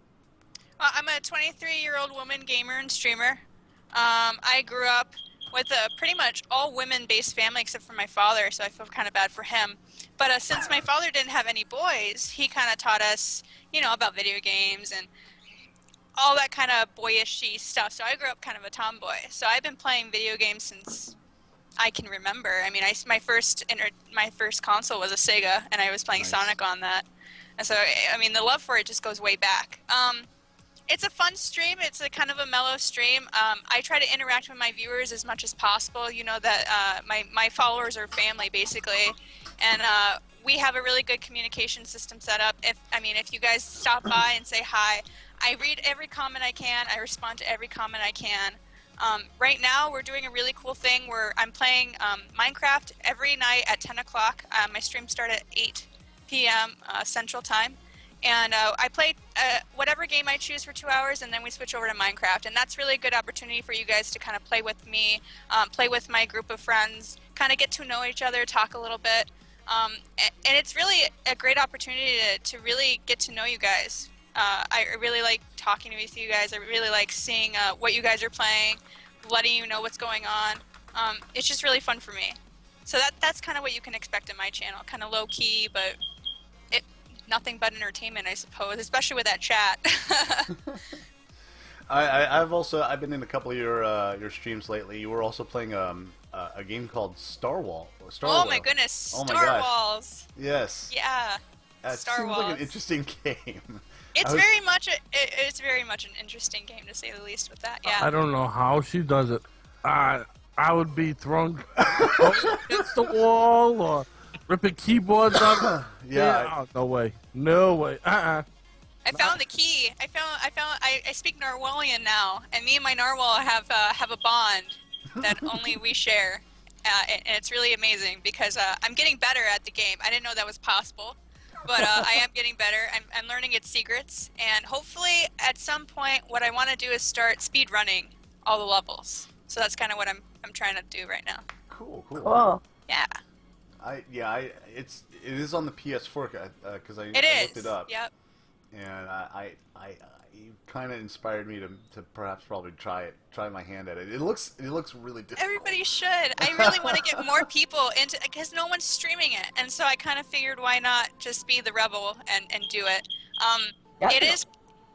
I'm a 23-year-old woman gamer and streamer. I grew up with a pretty much all women-based family except for my father, so I feel kind of bad for him. But since my father didn't have any boys, he kind of taught us, about video games and all that kind of boyish-y stuff. So I grew up kind of a tomboy. So I've been playing video games since I can remember. I mean, my first console was a Sega, and I was playing Nice. Sonic on that. And so, I mean, the love for it just goes way back. It's a fun stream. It's a kind of a mellow stream. I try to interact with my viewers as much as possible. You know that my followers are family, basically. And we have a really good communication system set up. If you guys stop by and say hi, I read every comment I can. I respond to every comment I can. Right now, we're doing a really cool thing where I'm playing Minecraft every night at 10 o'clock. My streams start at 8 p.m. Central Time. And I play whatever game I choose for 2 hours, and then we switch over to Minecraft. And that's really a good opportunity for you guys to kind of play with me, play with my group of friends, kind of get to know each other, talk a little bit. And it's really a great opportunity to really get to know you guys. I really like talking with you guys. I really like seeing what you guys are playing, letting you know what's going on. It's just really fun for me. So that's kind of what you can expect in my channel, kind of low-key, but nothing but entertainment, I suppose, especially with that chat. I've been in a couple of your streams lately. You were also playing a game called Star Wars. Oh my goodness, Star Wars. Yes. Yeah. That Star seems Wars. like an interesting game. It's very much an interesting game, to say the least, with that. Yeah. I don't know how she does it. I would be thrown against the wall or ripping keyboards up. Yeah. No way. No way. I found the key. I speak Narwhalian now, and me and my narwhal have a bond that only we share, and it's really amazing because I'm getting better at the game. I didn't know that was possible, but I am getting better. I'm learning its secrets, and hopefully at some point, what I want to do is start speed running all the levels. So that's kind of what I'm trying to do right now. Cool. Cool. Yeah. It is on the PS4 because I It looked is. it up. Yep. And you kind of inspired me to perhaps probably try my hand at it. It looks really difficult. Everybody should. I really want to get more people into, because no one's streaming it, and so I kind of figured why not just be the rebel and do it. It is.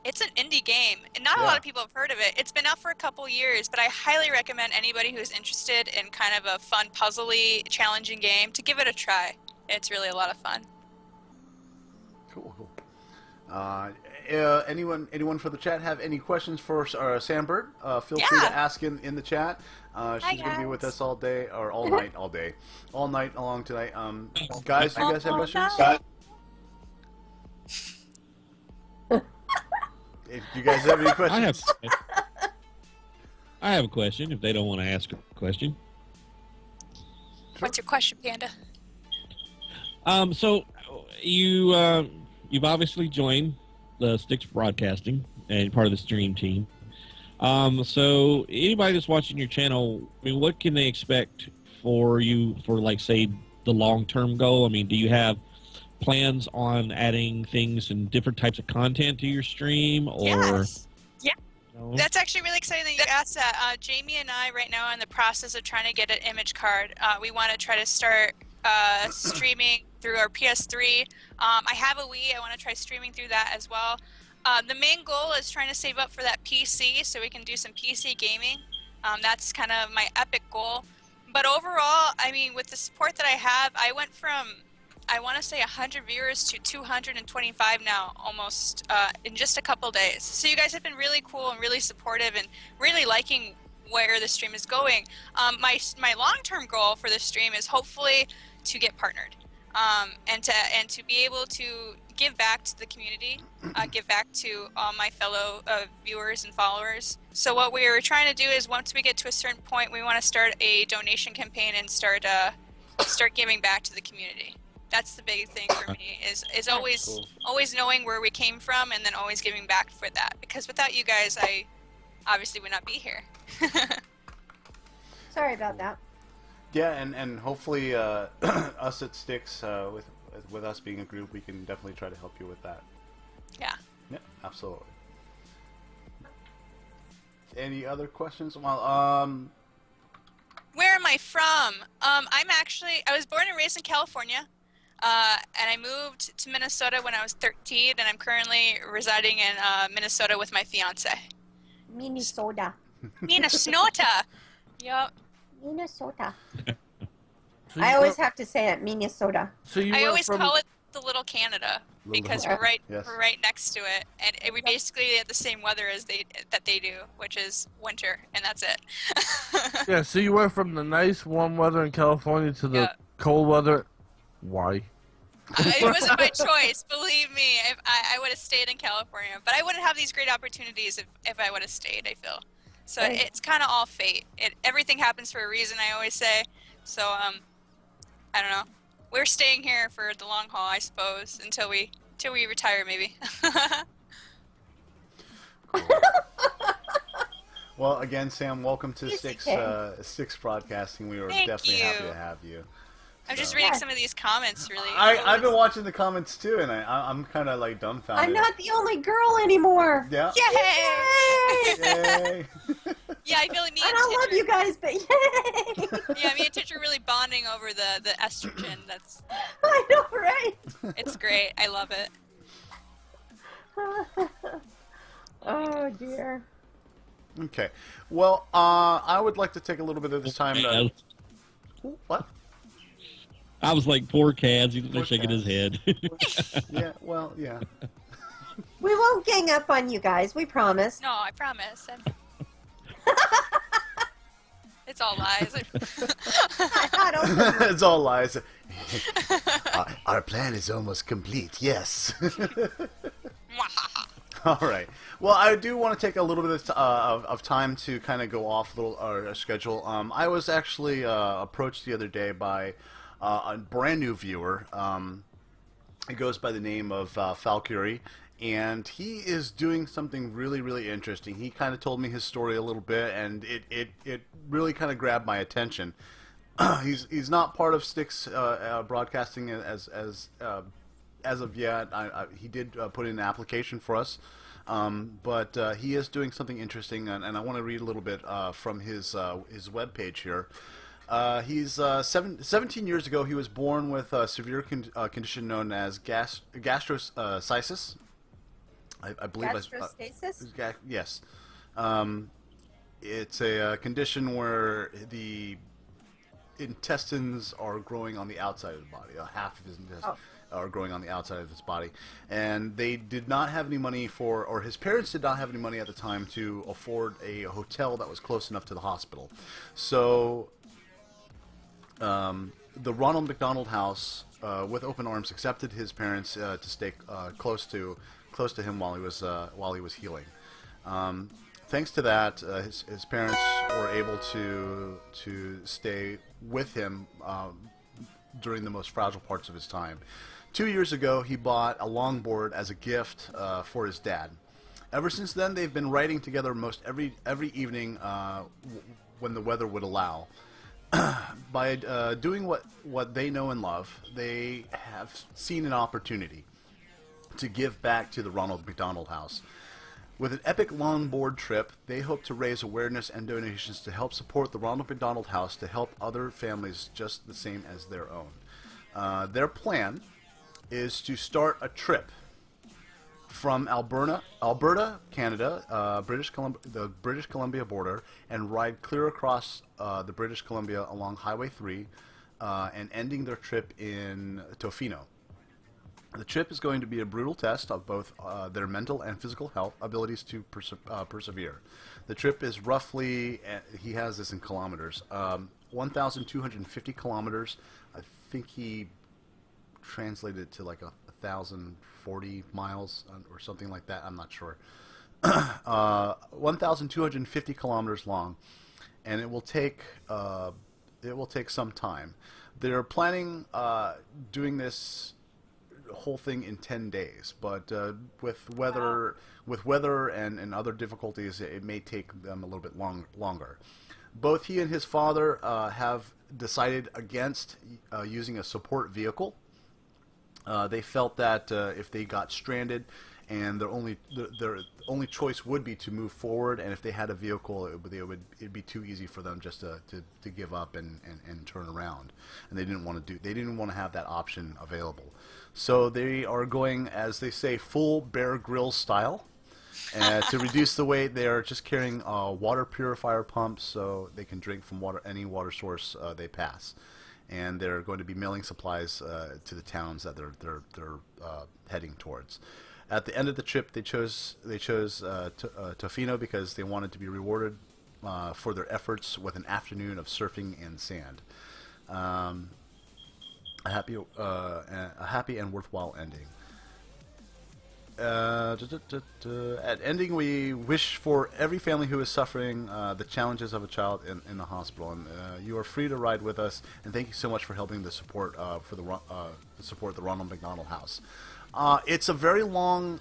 It's an indie game, and not a lot of people have heard of it. It's been out for a couple years, but I highly recommend anybody who's interested in kind of a fun, puzzly, challenging game to give it a try. It's really a lot of fun. Cool. Anyone for the chat have any questions for Sambird? Feel free to ask in the chat. She's going to be with us all day, or all night, all night along tonight. Guys, you guys have questions? If you guys have any questions, I have a question. If they don't want to ask a question, What's your question, Panda? So you've obviously joined the Sticks Broadcasting and part of the stream team. So anybody that's watching your channel, I mean, what can they expect for you for, like, say, the long-term goal? I mean, do you have plans on adding things and different types of content to your stream, or Yes. Yeah. No? That's actually really exciting that you asked that. Jamie and I right now are in the process of trying to get an image card. We want to try to start streaming through our PS3. I have a Wii. I want to try streaming through that as well. The main goal is trying to save up for that PC so we can do some PC gaming. That's kind of my epic goal. But overall, I mean, with the support that I have, I went from, I want to say 100 viewers to 225 now, almost in just a couple days. So you guys have been really cool and really supportive and really liking where the stream is going. My long-term goal for this stream is hopefully to get partnered, and to be able to give back to the community, give back to all my fellow viewers and followers. So what we are trying to do is, once we get to a certain point, we want to start a donation campaign and start giving back to the community. That's the big thing for me, is always knowing where we came from and then always giving back for that. Because without you guys, I obviously would not be here. Sorry about that. yeah, and hopefully us at Sticks, with us being a group, we can definitely try to help you with that. Yeah. Yeah, absolutely. Any other questions? Well, Where am I from? I was born and raised in California, and I moved to Minnesota when I was 13, and I'm currently residing in Minnesota with my fiance. Minnesota. Minnesota. Yep. Minnesota. So you I always went- have to say it, Minnesota. So you I went always from, call it the Little Canada because we're right Yes. we're right next to it, and we basically have the same weather as they do, which is winter, and that's it. Yeah, so you went from the nice warm weather in California to the Yeah. cold weather. Why? It wasn't my choice, believe me. If I would have stayed in California, but I wouldn't have these great opportunities if I would have stayed, I feel. So Right. it's kind of all fate. Everything happens for a reason, I always say. So I don't know. We're staying here for the long haul, I suppose, until we retire, maybe. well, again, Sam, welcome to Yes, Sticks you can. Sticks Broadcasting. We were Thank definitely you. happy to have you. I'm just So- reading Yeah. some of these comments, really. I've been watching the comments too, and I'm kind of like dumbfounded. I'm not the only girl anymore. Yeah. Yay! Yay! Yeah, I feel like me I and don't love Titcher, you guys, but yay! yeah, me and Titcher are really bonding over the estrogen. I know, right? It's great. I love it. Oh dear. Okay. Well, I would like to take a little bit of this time to. What? I was like, poor Cads. He's Poor shaking his head. Yeah. Well, yeah. We won't gang up on you guys. We promise. No, I promise. It's all lies. I don't. It's all lies. Our plan is almost complete. Yes. All right. Well, I do want to take a little bit of time to kind of go off our schedule. I was actually approached the other day by a brand new viewer. He goes by the name of Falcury, and he is doing something really, really interesting. He kind of told me his story a little bit, and it really kind of grabbed my attention. He's not part of Sticks Broadcasting as of yet. He did put in an application for us, but he is doing something interesting, and I want to read a little bit from his webpage here. He's 17 years ago. He was born with a severe condition known as gastroschisis. I believe Gastrostasis? yes. It's a condition where the intestines are growing on the outside of the body. Half of his intestines are growing on the outside of his body. And they did not have any money or his parents did not have any money at the time to afford a hotel that was close enough to the hospital. So the Ronald McDonald House, with open arms, accepted his parents to stay close to him while he was healing. Thanks to that, his parents were able to stay with him during the most fragile parts of his time. 2 years ago, he bought a longboard as a gift for his dad. Ever since then, they've been riding together most every evening when the weather would allow. By doing what they know and love, they have seen an opportunity to give back to the Ronald McDonald House. With an epic longboard trip, they hope to raise awareness and donations to help support the Ronald McDonald House to help other families just the same as their own. Their plan is to start a trip from Alberta, Canada, the British Columbia border, and ride clear across the British Columbia along Highway 3, and ending their trip in Tofino. The trip is going to be a brutal test of both their mental and physical health abilities to persevere. The trip is roughly, he has this in kilometers, 1,250 kilometers. I think he translated it to like 1,040 miles or something like that. I'm not sure. 1,250 kilometers long, and it will take some time. They're planning doing this whole thing in 10 days, but with weather and other difficulties, it may take them a little bit longer. Both he and his father have decided against using a support vehicle. They felt that if they got stranded, and their only choice would be to move forward, and if they had a vehicle, it'd be too easy for them just to give up and turn around, and they didn't want to have that option available. So they are going, as they say, full Bear Grylls style. To reduce the weight, they are just carrying water purifier pumps so they can drink from any water source they pass. And they're going to be mailing supplies to the towns that they're heading towards. At the end of the trip, they chose Tofino because they wanted to be rewarded for their efforts with an afternoon of surfing and sand. A happy and worthwhile ending. At ending, we wish for every family who is suffering the challenges of a child in the hospital, and you are free to ride with us. And thank you so much for helping to support the Ronald McDonald House. It's a very long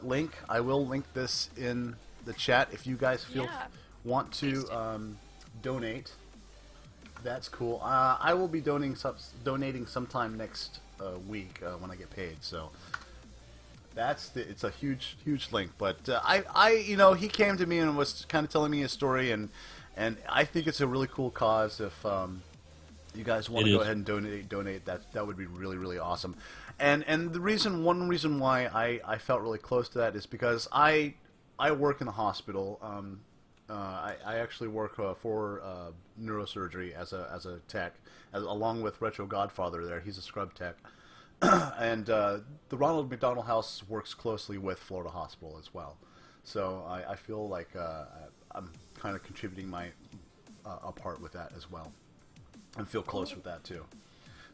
link. I will link this in the chat if you guys want to donate. That's cool. I will be donating sometime next week when I get paid. So. It's a huge link, but he came to me and was kind of telling me his story, and I think it's a really cool cause. If you guys want to go ahead and donate, that would be really awesome. And one reason why I felt really close to that is because I work in the hospital. I actually work for neurosurgery as a tech, along with Retro Godfather. There, he's a scrub tech. And the Ronald McDonald House works closely with Florida Hospital as well, so I feel like I'm kind of contributing a part with that as well, and feel close with that too.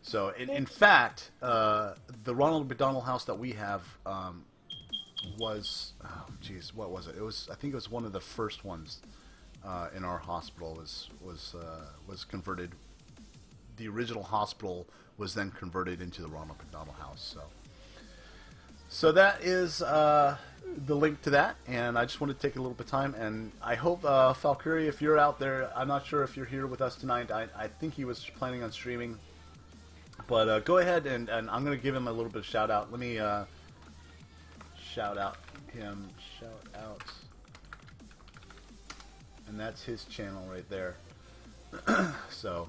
So in fact, the Ronald McDonald House that we have was, what was it? I think it was one of the first ones in our hospital. Was converted. The original hospital was then converted into the Ronald McDonald House. So that is the link to that, and I just wanted to take a little bit of time, and I hope, Valkyrie, if you're out there, I'm not sure if you're here with us tonight. I think he was planning on streaming, but go ahead, and I'm going to give him a little bit of shout out. Let me shout out him. Shout out. And that's his channel right there. So...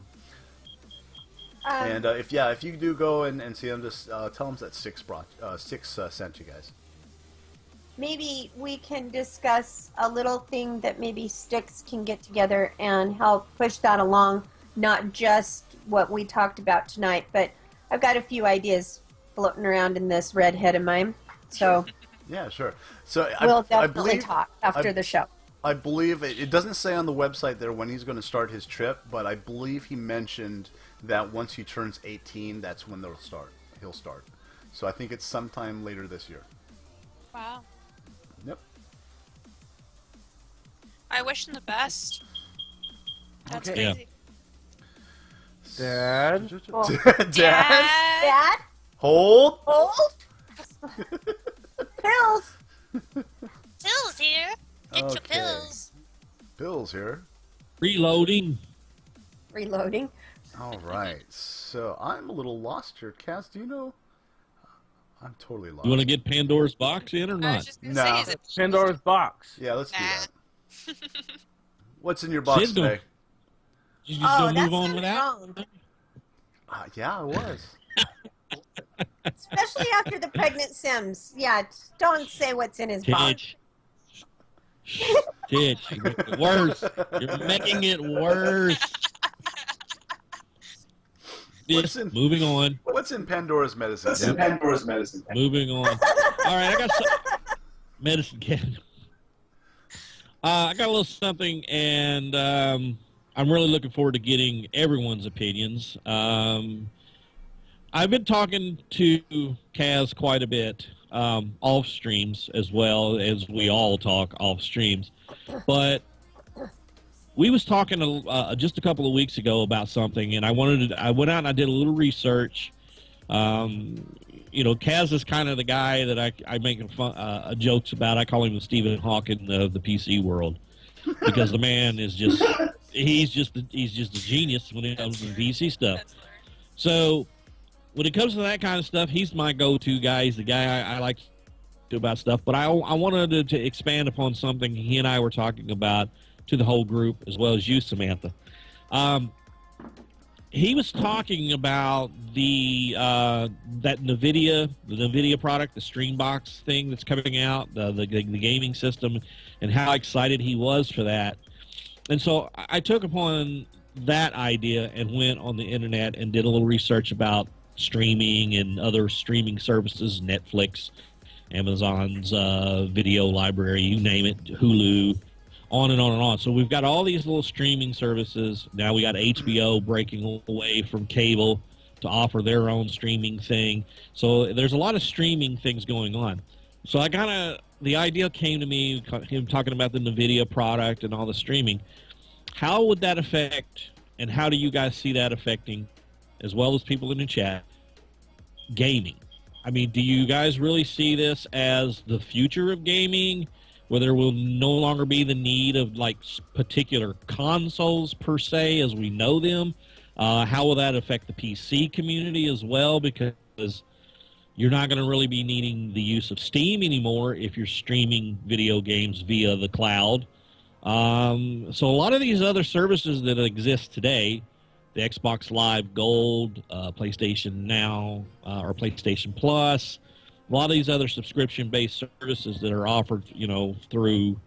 and if you do go and see him, just tell him that Six sent you guys. maybe we can discuss a little thing that maybe Sticks can get together and help push that along, not just what we talked about tonight, but I've got a few ideas floating around in this red head of mine. So Yeah, sure. So we'll I definitely believe, talk after the show. I believe it doesn't say on the website there when he's going to start his trip, but I believe he mentioned that once he turns 18, that's when he'll start. So I think it's sometime later this year. Wow. Yep. I wish him the best. That's Okay. crazy. Dad? Well, Dad? Dad, Hold? hold. Pills. Pills here. Get your Okay. pills. Bill's here. Reloading. Reloading. All right. So I'm a little lost here. Cass, do you know? I'm totally lost. You want to get Pandora's box in or I was not? just gonna No. say, is it Pandora's box. Yeah, let's do Nah. that. What's in your box Sid's gonna- today? You just Oh, gonna that's move on not without? wrong. Yeah, it was. Especially after the pregnant Sims. Yeah, don't say what's in his box. Titch. Titch. You're making it worse. You're making it worse. What's Yes, in- moving on. What's in Pandora's medicine? Moving on. All right, I got some medicine cabinet. I got a little something, and I'm really looking forward to getting everyone's opinions. I've been talking to Kaz quite a bit off streams as well as we all talk off streams, but we was talking just a couple of weeks ago about something, and I went out and I did a little research. Kaz is kind of the guy that I make jokes about. I call him the Stephen Hawking of the PC world because the man is just he's just a genius when it comes to PC stuff. That's hilarious. So when it comes to that kind of stuff, he's my go-to guy. He's the guy I like to do about stuff. But I wanted to expand upon something he and I were talking about to the whole group, as well as you, Samantha. He was talking about the NVIDIA product, the Streambox thing that's coming out, the gaming system, and how excited he was for that. And so I took upon that idea and went on the internet and did a little research about streaming and other streaming services, Netflix, Amazon's video library, you name it, Hulu, on and on and on. So we've got all these little streaming services. Now we got HBO breaking away from cable to offer their own streaming thing. So there's a lot of streaming things going on. So the idea came to me, him talking about the NVIDIA product and all the streaming. How would that affect, and how do you guys see that affecting, as well as people in the chat, gaming? I mean, do you guys really see this as the future of gaming, where there will no longer be the need of like particular consoles per se as we know them? How will that affect the PC community as well? Because you're not going to really be needing the use of Steam anymore if you're streaming video games via the cloud. So a lot of these other services that exist today, the Xbox Live Gold, PlayStation Now, or PlayStation Plus, a lot of these other subscription-based services that are offered, through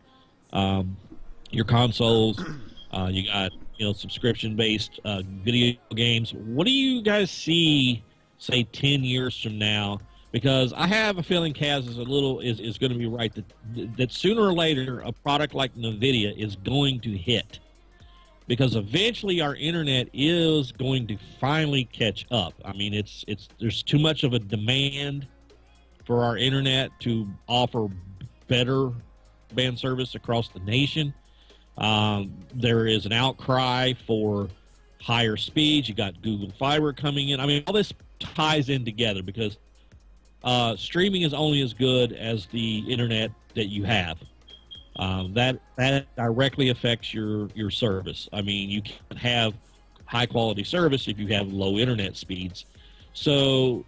your consoles. You got, subscription-based video games. What do you guys see, say, 10 years from now? Because I have a feeling Kaz is going to be right that sooner or later a product like NVIDIA is going to hit. Because eventually our internet is going to finally catch up. I mean, there's too much of a demand for our internet to offer better band service across the nation. There is an outcry for higher speeds. You got Google Fiber coming in. I mean, all this ties in together because streaming is only as good as the internet that you have. That directly affects your service. I mean, you can't have high quality service if you have low internet speeds. So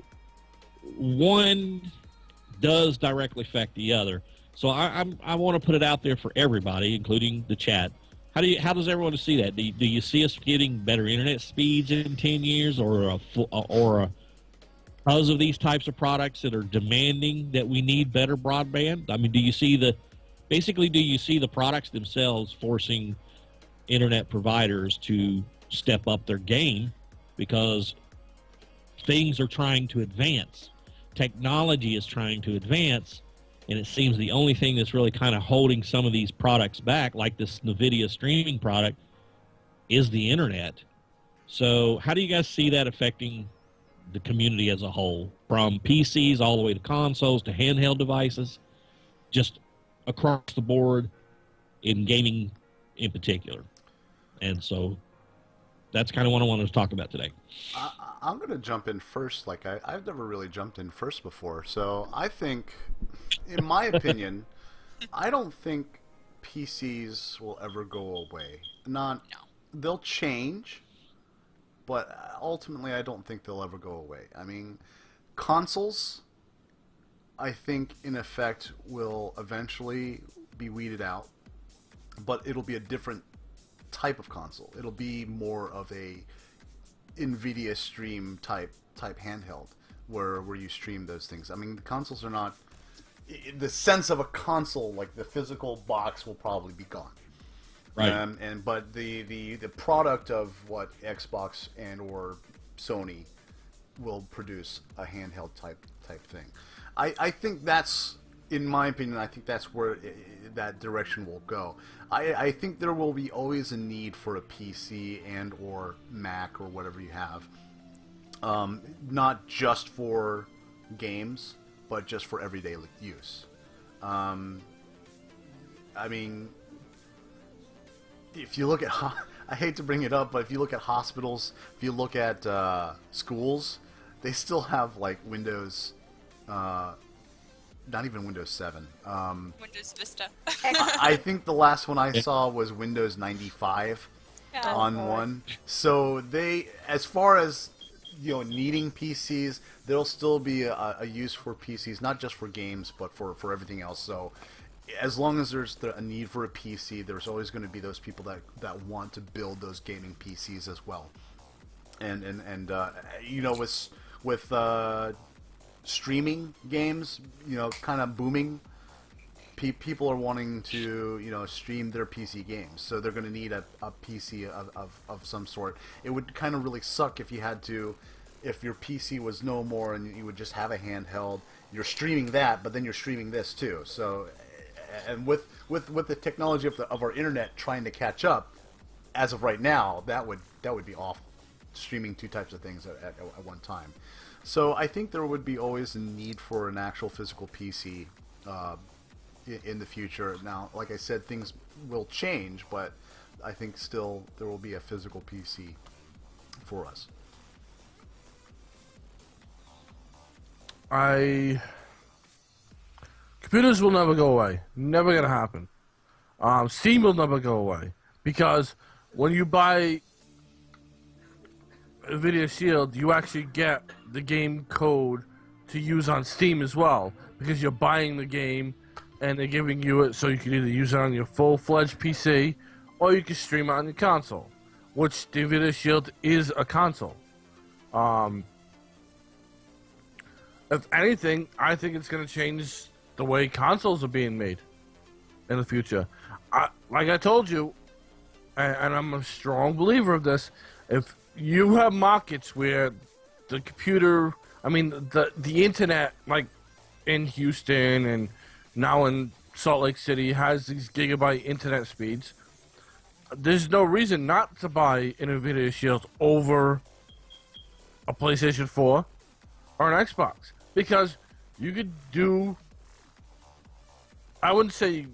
one does directly affect the other. So I want to put it out there for everybody, including the chat. How does everyone see that? Do you see us getting better internet speeds in 10 years, or because of these types of products that are demanding that we need better broadband? I mean, do you see the products themselves forcing internet providers to step up their game because things are trying to advance? Technology is trying to advance, and it seems the only thing that's really kind of holding some of these products back, like this NVIDIA streaming product, is the internet. So how do you guys see that affecting the community as a whole, from PCs all the way to consoles to handheld devices, just across the board in gaming in particular? And so that's kind of what I wanted to talk about today. I'm going to jump in first. Like I've never really jumped in first before. So I think, in my opinion, I don't think PCs will ever go away. They'll change, but ultimately I don't think they'll ever go away. I mean, consoles, I think, in effect, will eventually be weeded out, but it'll be a different type of console. It'll be more of a NVIDIA stream type handheld where you stream those things. I mean, the consoles are not... The sense of a console, like the physical box, will probably be gone. Right. But the product of what Xbox and or Sony will produce a handheld type thing. I think that's, in my opinion, I think that's where that direction will go. I think there will be always a need for a PC and or Mac or whatever you have, not just for games, but just for everyday use. I mean, if you look at, I hate to bring it up, but if you look at hospitals, if you look at schools, they still have like Windows, not even Windows 7. Windows Vista. I think the last one I saw was Windows 95 on one. So they, as far as needing PCs, there'll still be a use for PCs, not just for games, but for everything else. So as long as there's a need for a PC, there's always going to be those people that want to build those gaming PCs as well. And with streaming games, kind of booming, people are wanting to stream their PC games, so they're going to need a PC of some sort. It would kind of really suck if your PC was no more and you would just have a handheld. You're streaming that, but then you're streaming this too. So, and with the technology of our internet trying to catch up, as of right now, that would be awful, streaming two types of things at one time. So I think there would be always a need for an actual physical PC in the future. Now, like I said, things will change, but I think still there will be a physical PC for us. Computers will never go away. Never gonna happen. Steam will never go away, because when you buy NVIDIA Shield, you actually get the game code to use on Steam as well, because you're buying the game and they're giving you it so you can either use it on your full-fledged PC or you can stream it on your console, which the NVIDIA Shield is a console. If anything, I think it's going to change the way consoles are being made in the future. Like I told you, and I'm a strong believer of this, if you have markets where the computer, the internet, like in Houston and now in Salt Lake City, has these gigabyte internet speeds, there's no reason not to buy an NVIDIA Shield over a PlayStation 4 or an Xbox. Because you could do, I wouldn't say,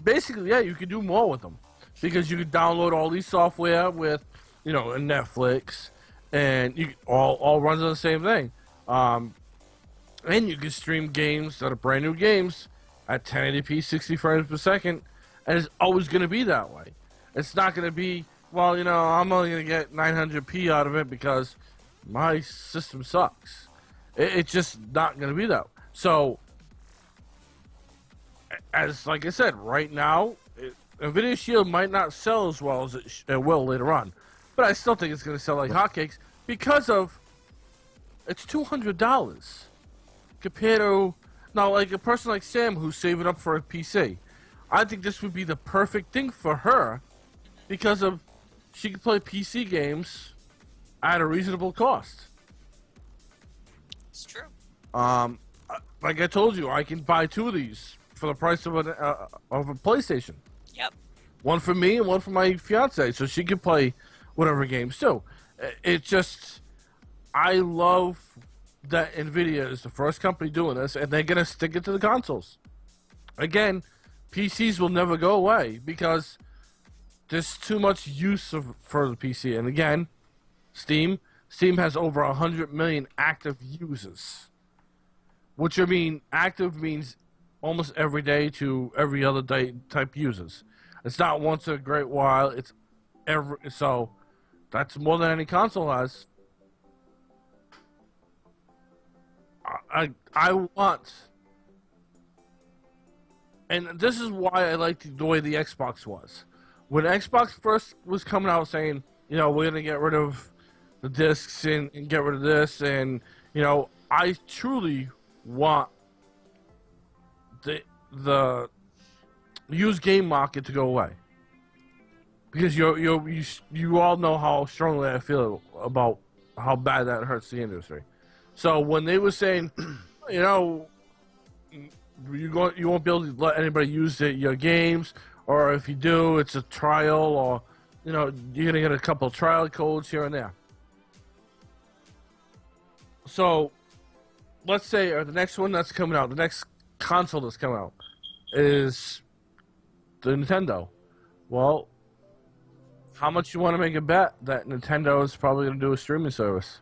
basically, yeah, you could do more with them. Because you could download all these software with, a Netflix, and you all runs on the same thing. And you can stream games that are brand new games at 1080p, 60 frames per second, and it's always going to be that way. It's not going to be, well, I'm only going to get 900p out of it because my system sucks. It's just not going to be that way. So, like I said, right now, NVIDIA Shield might not sell as well as it will later on. But I still think it's going to sell like hotcakes because of it's $200 compared to now, like a person like Sam who's saving up for a PC. I think this would be the perfect thing for her because of she can play PC games at a reasonable cost. It's true. Like I told you, I can buy 2 of these for the price of a PlayStation. Yep. One for me and one for my fiance, so she can play whatever games too. It just, I love that Nvidia is the first company doing this, and they're gonna stick it to the consoles. Again, PCs will never go away because there's too much use for the PC. And again, Steam has over 100 million active users. Which I mean, active means almost every day to every other day type users. It's not once in a great while. It's so that's more than any console has. I want, and this is why I like the way the Xbox was. When Xbox first was coming out saying, you know, we're gonna get rid of the discs and get rid of this, and you know, I truly want the used game market to go away because you all know how strongly I feel about how bad that hurts the industry. So when they were saying, you know, you won't be able to let anybody use your games, or if you do, it's a trial, or you know, you're gonna get a couple of trial codes here and there. So let's say, or the next one that's coming out, the next console that's coming out is the Nintendo. Well, how much you want to make a bet that Nintendo is probably going to do a streaming service?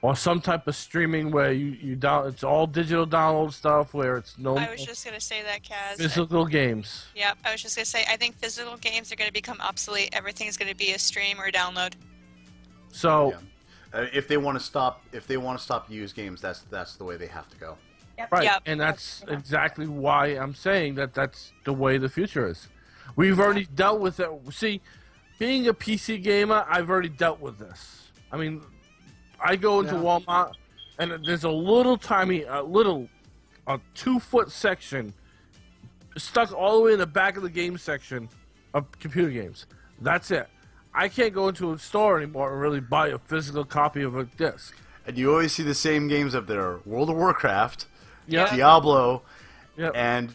Or some type of streaming where it's all digital download stuff where it's no I was just going to say that, Kaz. physical games. Yep, I was just going to say, I think physical games are going to become obsolete. Everything's going to be a stream or a download. So... Yeah. If they want to stop used games, that's the way they have to go. Yep. Right, Yep. and that's exactly why I'm saying that's the way the future is. We've already dealt with it. See, being a PC gamer, I've already dealt with this. I mean, I go into Walmart, and there's a little tiny, a 2-foot section stuck all the way in the back of the game section of computer games. That's it. I can't go into a store anymore and really buy a physical copy of a disc. And you always see the same games up there: World of Warcraft, Yep. Diablo, Yep. and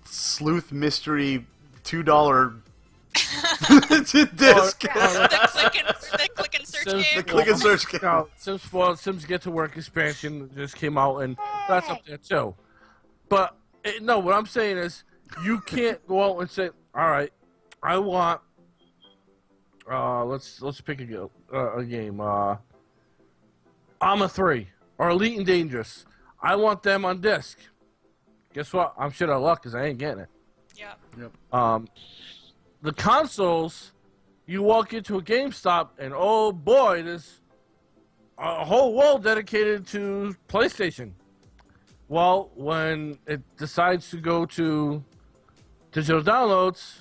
Sleuth Mystery $2 disc. The click and search Sims- game. The click and search game. Now, Sims Get to Work expansion just came out, and that's up there too. But no, what I'm saying is, you can't go out and say, "All right, I want." Let's pick a game. Arma 3 or Elite and Dangerous. I want them on disc. Guess what? I'm shit out of luck because I ain't getting it. Yep. The consoles, you walk into a GameStop and oh boy, there's a whole wall dedicated to PlayStation. Well, when it decides to go to digital downloads,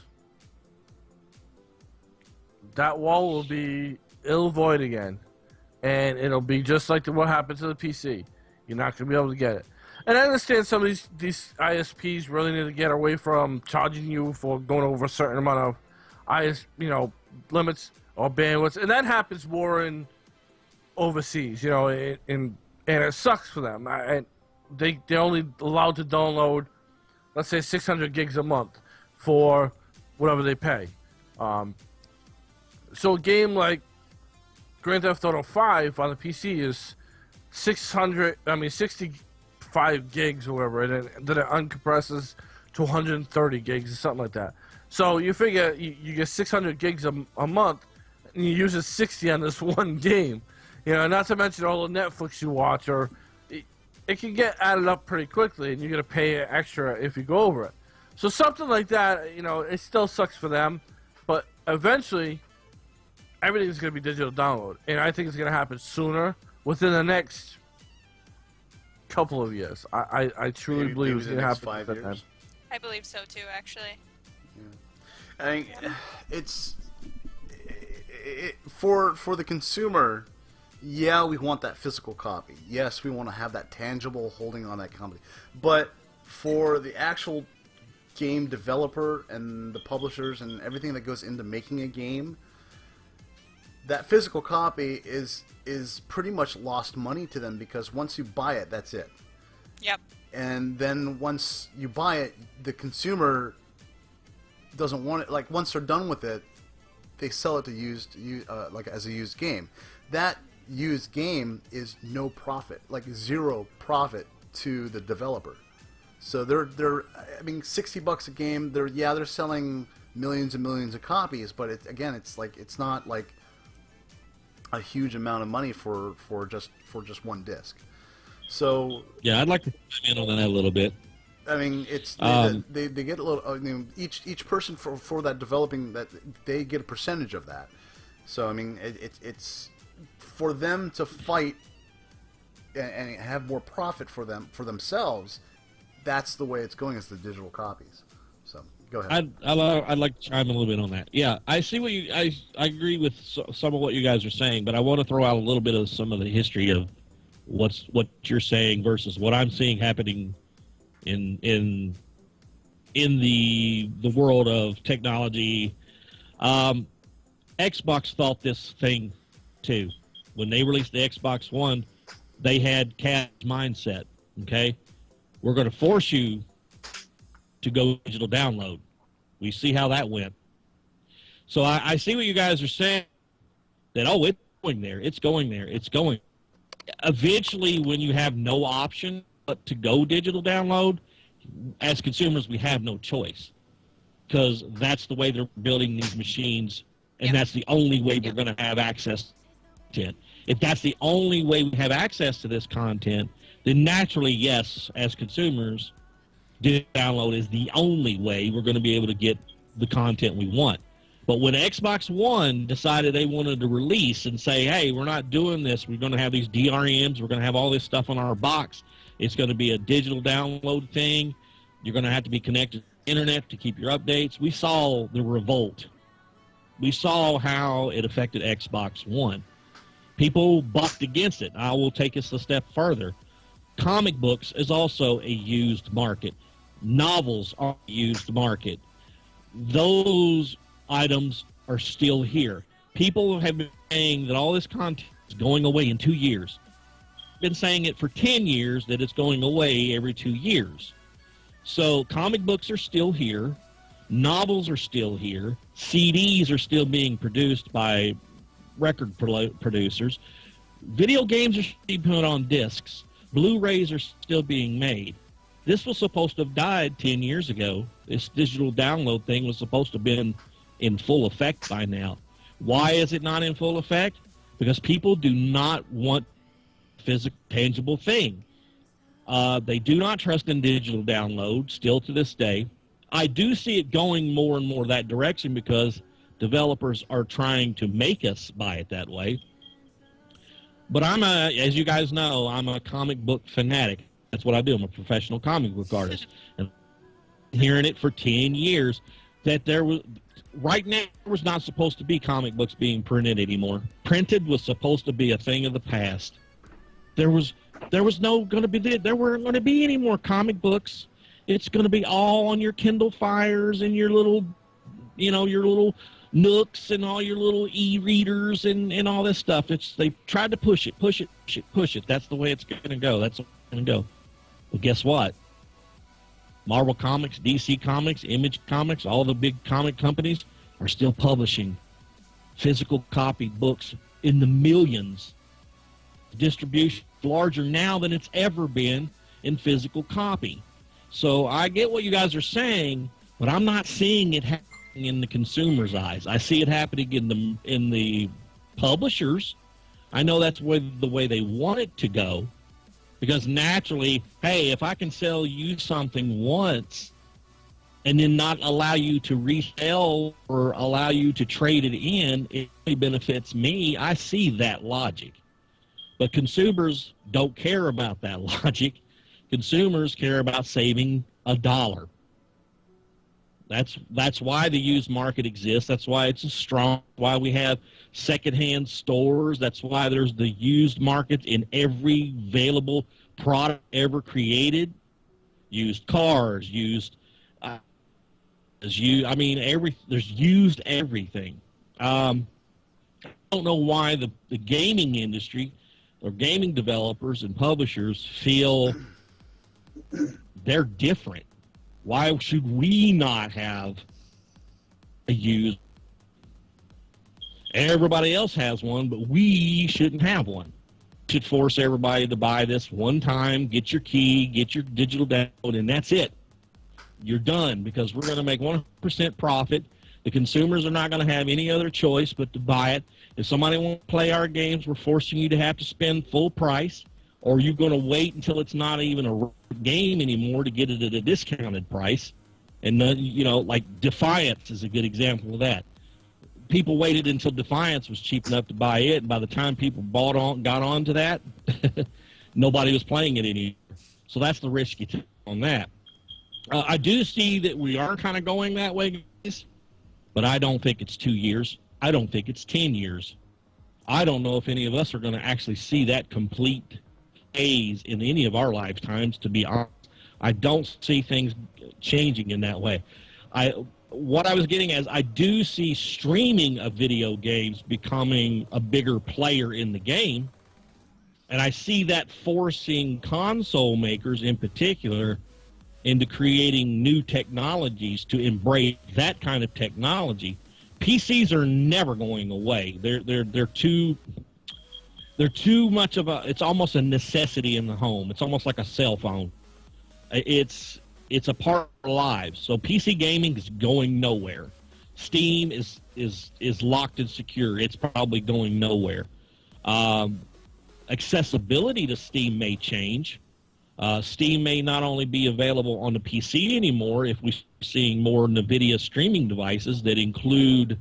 that wall will be void again. And it'll be just like what happened to the PC. You're not going to be able to get it. And I understand some of these ISPs really need to get away from charging you for going over a certain amount of limits or bandwidths. And that happens more in overseas, and it sucks for them. They're only allowed to download, let's say, 600 gigs a month for whatever they pay. So a game like Grand Theft Auto 5 on the PC is 65 gigs or whatever, and then it uncompresses to 130 gigs or something like that. So you figure you get 600 gigs a month, and you use 60 on this one game. Not to mention all the Netflix you watch, or it can get added up pretty quickly, and you're going to pay extra if you go over it. So something like that, it still sucks for them, but eventually everything's going to be digital download, and I think it's going to happen sooner, within the next couple of years. I truly believe it's going to happen. 5 years. I believe so too, actually. I mean, it's for the consumer. yeah, we want that physical copy. Yes, we want to have that tangible holding on that company. But for the actual game developer and the publishers and everything that goes into making a game, that physical copy is pretty much lost money to them, because once you buy it, that's it. Yep. And then once you buy it, the consumer doesn't want it. Like, once they're done with it, they sell it to like as a used game. That used game is no profit, like zero profit to the developer. So they're I mean, $60 a game. They're selling millions and millions of copies, but it's not like a huge amount of money for just one disc. So yeah, I'd like to chime in on that a little bit. I mean, it's they get a little. I mean, each person for that developing that, they get a percentage of that. So I mean, it's for them to fight and have more profit for themselves. That's the way it's going, as the digital copies. So go ahead. I'd like to chime in a little bit on that. Yeah, I see what I agree with some of what you guys are saying, but I want to throw out a little bit of some of the history of what you're saying versus what I'm seeing happening in the world of technology. Xbox thought this thing too. When they released the Xbox One, they had cash mindset. Okay, we're going to force you to go digital download. We see how that went. So I see what you guys are saying, that, oh, it's going there, it's going there, it's going. Eventually, when you have no option but to go digital download, as consumers, we have no choice, because that's the way they're building these machines, and that's the only way we're going to have access to it. If that's the only way we have access to this content, then naturally, yes, as consumers, digital download is the only way we're going to be able to get the content we want. But when Xbox One decided they wanted to release and say, hey, we're not doing this, we're going to have these DRMs, we're going to have all this stuff on our box, it's going to be a digital download thing, you're going to have to be connected to the internet to keep your updates, we saw the revolt. We saw how it affected Xbox One. People bucked against it. I will take us a step further. Comic books is also a used market. Novels are a used market. Those items are still here. People have been saying that all this content is going away in 2 years. Been saying it for 10 years that it's going away every 2 years. So comic books are still here. Novels are still here. CDs are still being produced by record producers. Video games are still put on discs. Blu-rays are still being made. This was supposed to have died 10 years ago. This digital download thing was supposed to have been in full effect by now. Why is it not in full effect? Because people do not want physical, tangible thing. They do not trust in digital download, still to this day. I do see it going more and more that direction because developers are trying to make us buy it that way. But as you guys know, I'm a comic book fanatic. That's what I do. I'm a professional comic book artist. And hearing it for 10 years that right now there was not supposed to be comic books being printed anymore. Printed was supposed to be a thing of the past. There weren't going to be any more comic books. It's going to be all on your Kindle Fires and your little Nooks and all your little e-readers and all this stuff. They tried to push it. That's the way it's going to go. That's the way it's going to go. But guess what? Marvel Comics, DC Comics, Image Comics, all the big comic companies are still publishing physical copy books in the millions. Distribution is larger now than it's ever been in physical copy. So I get what you guys are saying, but I'm not seeing it happening in the consumer's eyes. I see it happening in the publishers. I know that's the way they want it to go, because naturally, hey, if I can sell you something once and then not allow you to resell or allow you to trade it in, it really benefits me. I see that logic. But consumers don't care about that logic. Consumers care about saving $1. That's why the used market exists. That's why it's a strong. Why we have secondhand stores. That's why there's the used market in every available product ever created. Used cars, used. I mean, there's used everything. I don't know why the gaming industry or gaming developers and publishers feel they're different. Why should we not have a used? Everybody else has one, but we shouldn't have one. We should force everybody to buy this one time, get your key, get your digital download, and that's it. You're done, because we're going to make 100% profit. The consumers are not going to have any other choice but to buy it. If somebody won't play our games, we're forcing you to have to spend full price, or you're going to wait until it's not even a game anymore to get it at a discounted price. And like Defiance is a good example of that. People waited until Defiance was cheap enough to buy it, and by the time people got onto that, nobody was playing it anymore. So that's the risk you take on that. I do see that we are kind of going that way, guys, but I don't think it's 2 years. I don't think it's 10 years. I don't know if any of us are going to actually see that complete phase in any of our lifetimes, to be honest. I don't see things changing in that way. What I was getting at is I do see streaming of video games becoming a bigger player in the game, and I see that forcing console makers in particular into creating new technologies to embrace that kind of technology. PCs are never going away. They're too much of it's almost a necessity in the home. It's almost like a cell phone. It's a part of our lives. So PC gaming is going nowhere. Steam is locked and secure. It's probably going nowhere. Accessibility to Steam may change. Steam may not only be available on the PC anymore if we're seeing more NVIDIA streaming devices that include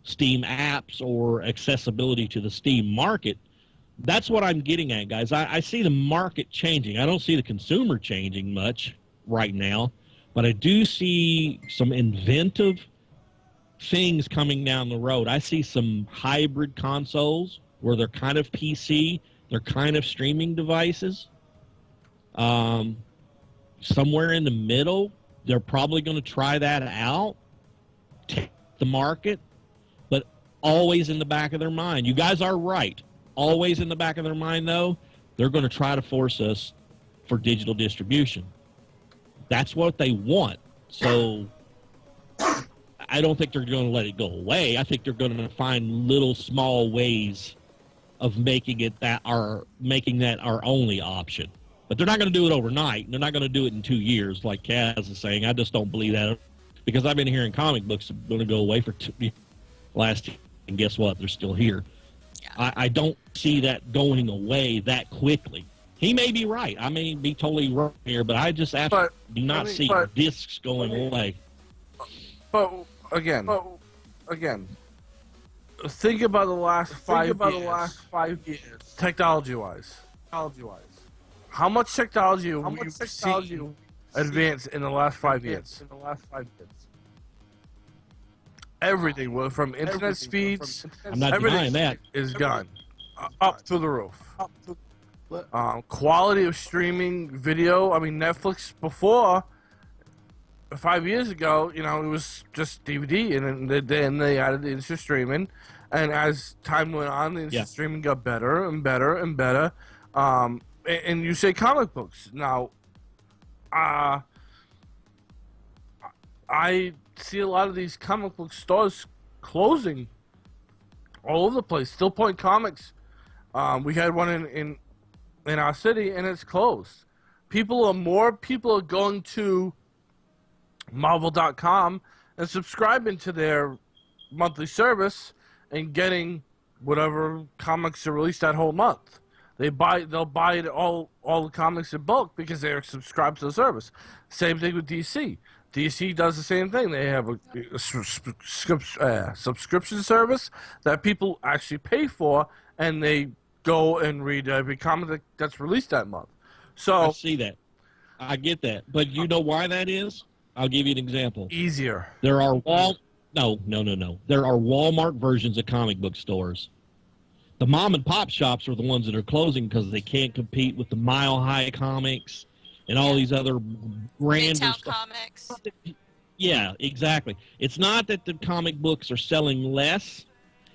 Steam apps or accessibility to the Steam market. That's what I'm getting at, guys. I see the market changing. I don't see the consumer changing much right now, but I do see some inventive things coming down the road. I see some hybrid consoles where they're kind of PC, they're kind of streaming devices. Somewhere in the middle, they're probably going to try that out, take the market, but always in the back of their mind. You guys are right. Always in the back of their mind, though, they're going to try to force us for digital distribution. That's what they want. So I don't think they're going to let it go away. I think they're going to find little small ways of making that our only option. But they're not going to do it overnight. They're not going to do it in 2 years, like Kaz is saying. I just don't believe that, because I've been hearing comic books are going to go away for last year, and guess what? They're still here. Yeah. I don't see that going away that quickly. He may be right. I may be totally wrong here, but I just absolutely do not see discs going away. But again, think about the last 5 years, technology-wise. How much technology have you seen advance in the last 5 years? Everything, from internet speeds, I'm not denying that, is gone up through the roof. Quality of streaming video. I mean, Netflix before 5 years ago, it was just DVD, and then they added the instant streaming, and as time went on, the instant streaming got better and better and better. And you say comic books. Now, I see a lot of these comic book stores closing all over the place. Still Point Comics. We had one in our city, and it's closed. More people are going to Marvel.com and subscribing to their monthly service and getting whatever comics are released that whole month. They'll buy it all the comics in bulk because they're subscribed to the service. Same thing with DC. DC does the same thing. They have a subscription service that people actually pay for, and they go and read every comic that's released that month. So I see that. I get that. But you know why that is? I'll give you an example. Easier. There are no. There are Walmart versions of comic book stores. The mom and pop shops are the ones that are closing because they can't compete with the Mile High Comics and all these other grander Midtown stuff. Comics. Yeah, exactly. It's not that the comic books are selling less.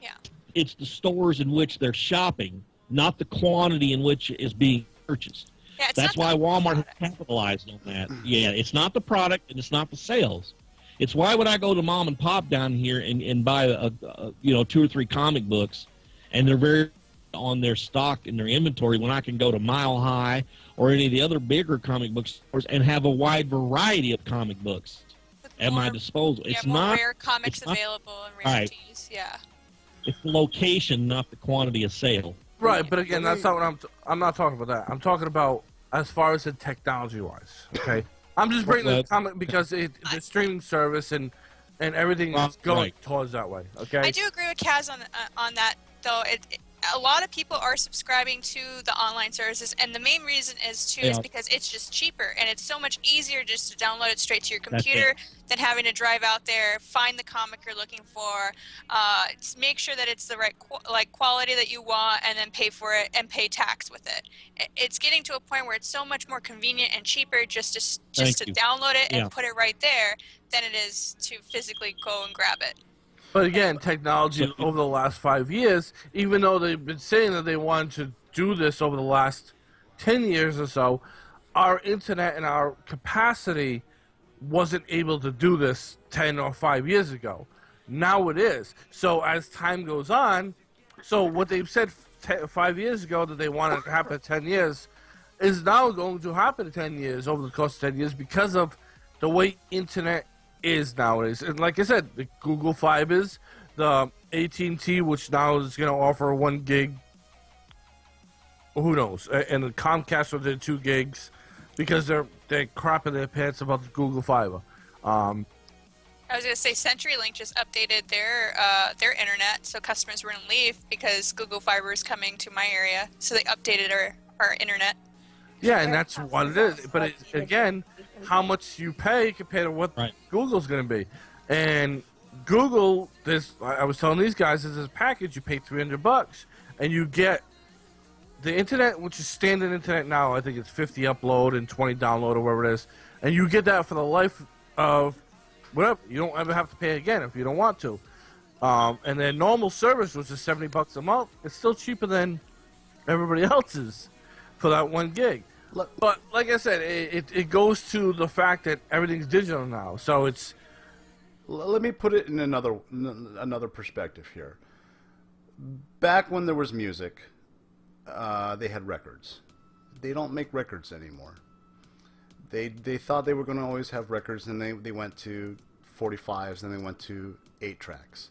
Yeah. It's the stores in which they're shopping, not the quantity in which is being purchased. Yeah, it's That's not why the Walmart has product. capitalized on that. Yeah, it's not the product and it's not the sales. It's why would I go to mom and pop down here and buy a 2 or 3 comic books, and they're very on their stock and their inventory when I can go to Mile High or any of the other bigger comic book stores and have a wide variety of comic books at my disposal. Yeah, It's more not rare comics it's not- available and Right. rarities. Yeah. it's the location, not the quantity of sale. Right, but again, that's not what I'm not talking about that. I'm talking about as far as the technology-wise, okay? I'm just bringing the comic because the streaming service and everything is going Right. towards that way, okay? I do agree with Kaz on that, though. A lot of people are subscribing to the online services, and the main reason is Yeah. because it's just cheaper, and it's so much easier just to download it straight to your That's computer than having to drive out there, find the comic you're looking for, just make sure that it's the right quality that you want, and then pay for it and pay tax with it. It's getting to a point where it's so much more convenient and cheaper just to Thank you. download it and Yeah. put it right there than it is to physically go and grab it. But again, technology over the last 5 years, even though they've been saying that they wanted to do this over the last 10 years or so, our internet and our capacity wasn't able to do this 10 or 5 years ago. Now it is. So as time goes on, so what they've said 5 years ago that they wanted to happen in 10 years is now going to happen in 10 years, over the course of 10 years, because of the way internet is nowadays. And like I said, the Google Fibers, the AT&T, which now is going to offer 1 gig, who knows, and the Comcast will do 2 gigs because they're crapping their pants about the Google Fiber. I was going to say CenturyLink just updated their internet, so customers wouldn't leave because Google Fiber is coming to my area, so they updated our internet. Yeah, and that's what it is. But again, how much you pay compared to what Right. Google's going to be. And Google, I was telling these guys, there's this package, you pay $300, and you get the internet, which is standard internet now. I think it's 50 upload and 20 download or whatever it is. And you get that for the life of whatever. You don't ever have to pay again if you don't want to. And their normal service, which is $70 a month, it's still cheaper than everybody else's for that 1 gig. But like I said, it goes to the fact that everything's digital now. So it's... Let me put it in another perspective here. Back when there was music, they had records. They don't make records anymore. They thought they were going to always have records, and they went to 45s, and they went to 8 tracks.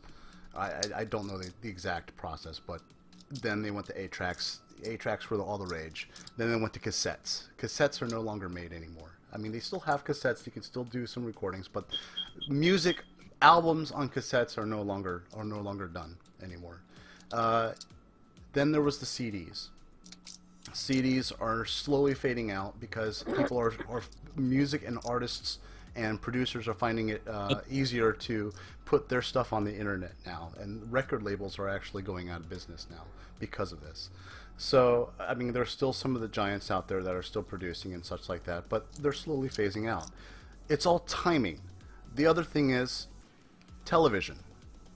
I don't know the exact process, but then they went to 8 tracks. 8 tracks were all the rage. Then they went to cassettes. Cassettes are no longer made anymore. I mean, they still have cassettes. You can still do some recordings, but music albums on cassettes are no longer done anymore. Then there was the CDs. CDs are slowly fading out because people are music and artists and producers are finding it easier to put their stuff on the internet now, and record labels are actually going out of business now because of this. So, I mean, there's still some of the giants out there that are still producing and such like that, but they're slowly phasing out. It's all timing. The other thing is television.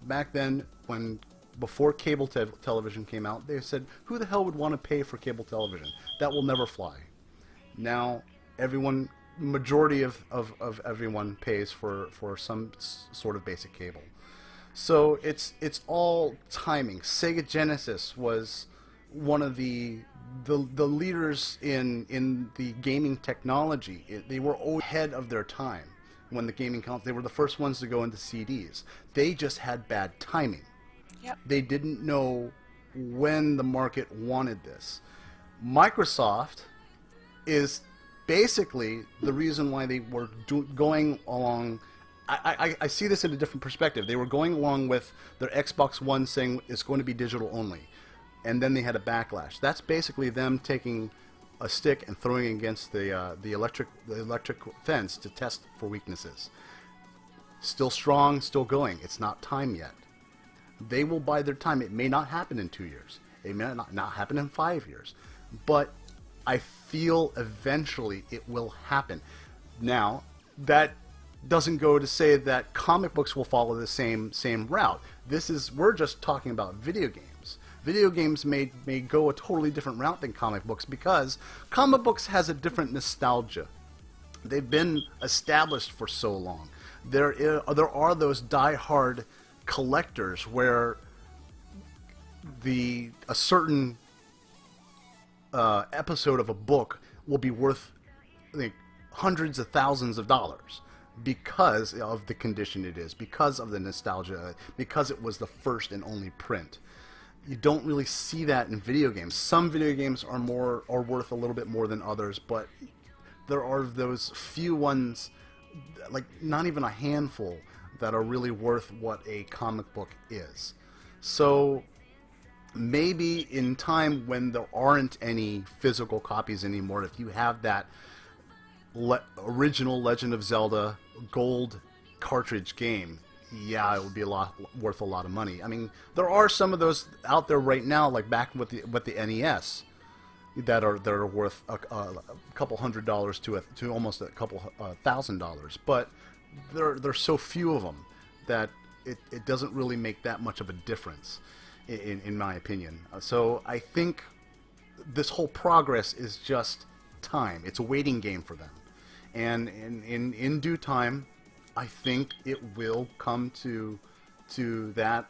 Back then, before cable television came out, they said, who the hell would want to pay for cable television? That will never fly. Now, majority of everyone pays for some sort of basic cable. So it's all timing. Sega Genesis was one of the leaders in the gaming technology. They were ahead of their time when the gaming they were the first ones to go into CDs. They just had bad timing. Yep. They didn't know when the market wanted this. Microsoft is basically the reason why they were going along. I see this in a different perspective. They were going along with their Xbox One saying it's going to be digital only. And then they had a backlash. That's basically them taking a stick and throwing it against the electric fence to test for weaknesses. Still strong, still going. It's not time yet. They will buy their time. It may not happen in 2 years. It may not happen in 5 years. But I feel eventually it will happen. Now, that doesn't go to say that comic books will follow the same route. We're just talking about video games. Video games may go a totally different route than comic books because comic books has a different nostalgia. They've been established for so long. There are those die-hard collectors where a certain episode of a book will be worth hundreds of thousands of dollars because of the condition it is, because of the nostalgia, because it was the first and only print. You don't really see that in video games. Some video games are worth a little bit more than others, but there are those few ones, like not even a handful, that are really worth what a comic book is. So maybe in time when there aren't any physical copies anymore, if you have that original Legend of Zelda gold cartridge game, yeah, it would be worth a lot of money. I mean, there are some of those out there right now, like back with the NES, that are worth a couple $100 to almost a couple $1,000. But there's so few of them that it doesn't really make that much of a difference, in my opinion. So I think this whole progress is just time. It's a waiting game for them, and in due time, I think it will come to that.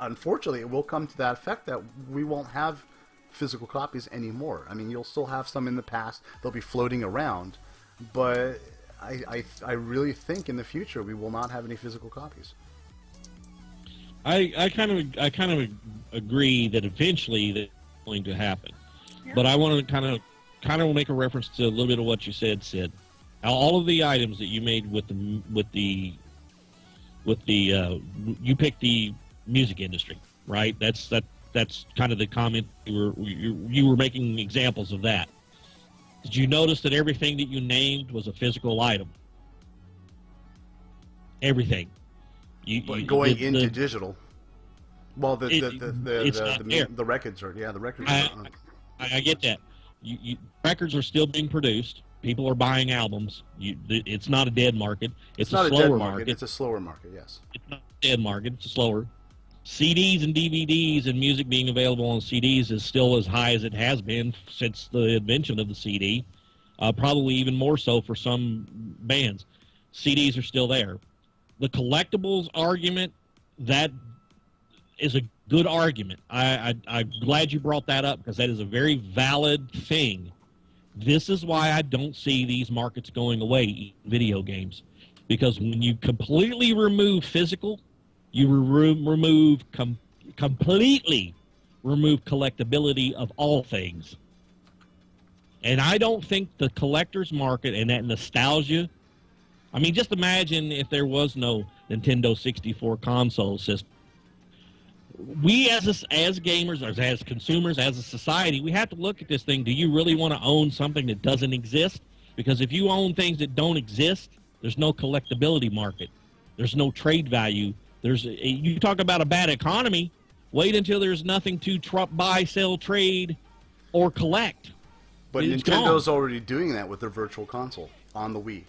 Unfortunately, it will come to that effect that we won't have physical copies anymore. I mean, you'll still have some in the past. They'll be floating around, but I really think in the future we will not have any physical copies. I kind of agree that eventually that's going to happen, Yeah. but I want to kind of make a reference to a little bit of what you said, Sid. All of the items that you made with the you picked the music industry, right? That's kind of the comment you were making examples of that. Did you notice that everything that you named was a physical item? Everything. Going into digital. Well, the records are the records. I get that. Records are still being produced. People are buying albums. It's not a dead market. It's not a slower market. It's a slower market. Yes. It's not a dead market. It's a slower. CDs and DVDs and music being available on CDs is still as high as it has been since the invention of the CD. Probably even more so for some bands. CDs are still there. The collectibles argument, that is a good argument. I'm glad you brought that up because that is a very valid thing. This is why I don't see these markets going away in video games. Because when you completely remove physical, you completely remove collectability of all things. And I don't think the collector's market and that nostalgia, I mean, just imagine if there was no Nintendo 64 console system. We as gamers, as consumers, as a society, we have to look at this thing. Do you really want to own something that doesn't exist? Because if you own things that don't exist, there's no collectability market. There's no trade value. You talk about a bad economy, wait until there's nothing to buy, sell, trade, or collect. But It's Nintendo's gone. already doing that with their Virtual Console on the Wii.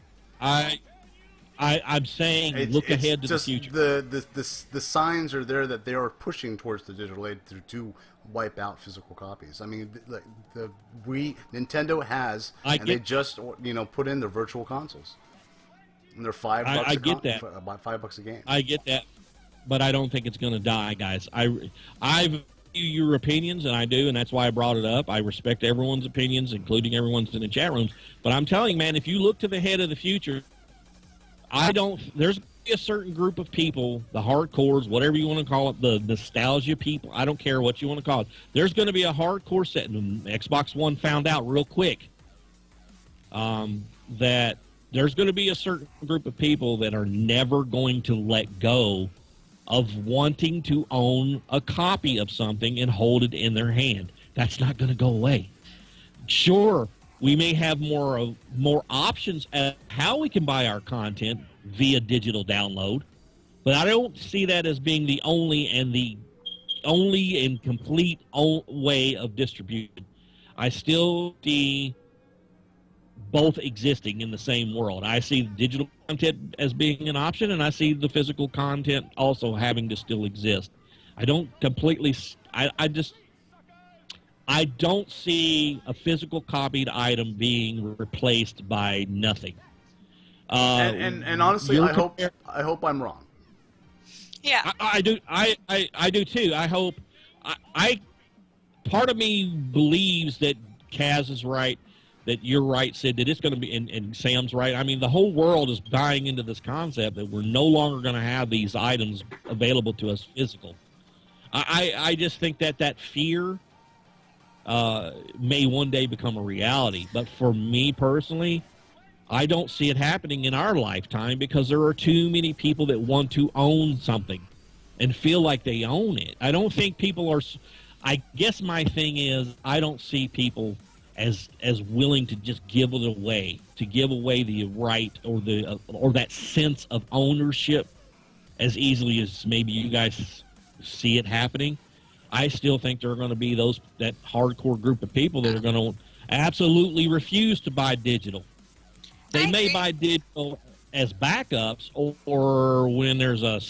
I'm saying look ahead to the future. The signs are there that they are pushing towards the digital age to wipe out physical copies. I mean, the Wii, Nintendo has, they just put in their Virtual Consoles. And they're $5. I get that. About $5 a game. I get that, but I don't think it's going to die, guys. I value your opinions, and I do, and that's why I brought it up. I respect everyone's opinions, including everyone's in the chat rooms. But I'm telling you, man, if you look to the head of the future, there's a certain group of people, the hardcores, whatever you want to call it, the nostalgia people, I don't care what you want to call it. There's going to be a hardcore set, and Xbox One found out real quick that there's going to be a certain group of people that are never going to let go of wanting to own a copy of something and hold it in their hand. That's not going to go away. Sure, We may have more options at how we can buy our content via digital download, but I don't see that as being the only and complete way of distribution. I still see both existing in the same world. I see digital content as being an option, and I see the physical content also having to still exist. I don't completely. I don't see a physical copied item being replaced by nothing. And honestly, I hope I'm wrong. Yeah, I do. I do too. I hope. Part of me believes that Kaz is right, that you're right, Sid, that it's going to be, and Sam's right. I mean, the whole world is buying into this concept that we're no longer going to have these items available to us physical. I just think that fear may one day become a reality. But for me personally, I don't see it happening in our lifetime because there are too many people that want to own something and feel like they own it. I don't think people are. I guess my thing is I don't see people as willing to just give it away, to give away the right or that sense of ownership as easily as maybe you guys see it happening. I still think there are going to be that hardcore group of people that are going to absolutely refuse to buy digital. They may buy digital as backups or when there's a